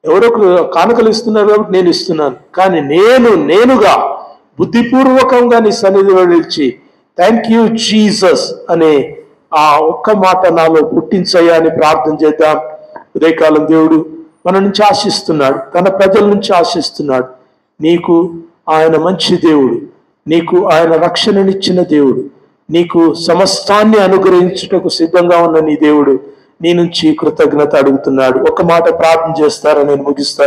ఎవరో కానుకలు ఇస్తున్నారు కాబట్టి నేను ఇస్తున్నాను, కానీ నేనుగా బుద్ధిపూర్వకంగా నీ సన్నిధిలో నిలిచి థ్యాంక్ యూ జీసస్ అనే ఆ ఒక్క మాట నాలో పుట్టించయ్యా అని ప్రార్థన చేద్దాం. ఉదయకాలం దేవుడు మన నుంచి ఆశిస్తున్నాడు, తన ప్రజల నుంచి ఆశిస్తున్నాడు. నీకు ఆయన మంచి దేవుడు, నీకు ఆయన రక్షణనిచ్చిన దేవుడు, నీకు సమస్తాన్ని అనుగ్రహించుటకు సిద్ధంగా ఉన్న నీ దేవుడు నీ నుంచి కృతజ్ఞత అడుగుతున్నాడు. ఒక మాట ప్రార్థన చేస్తారని నేను ముగిస్తాను.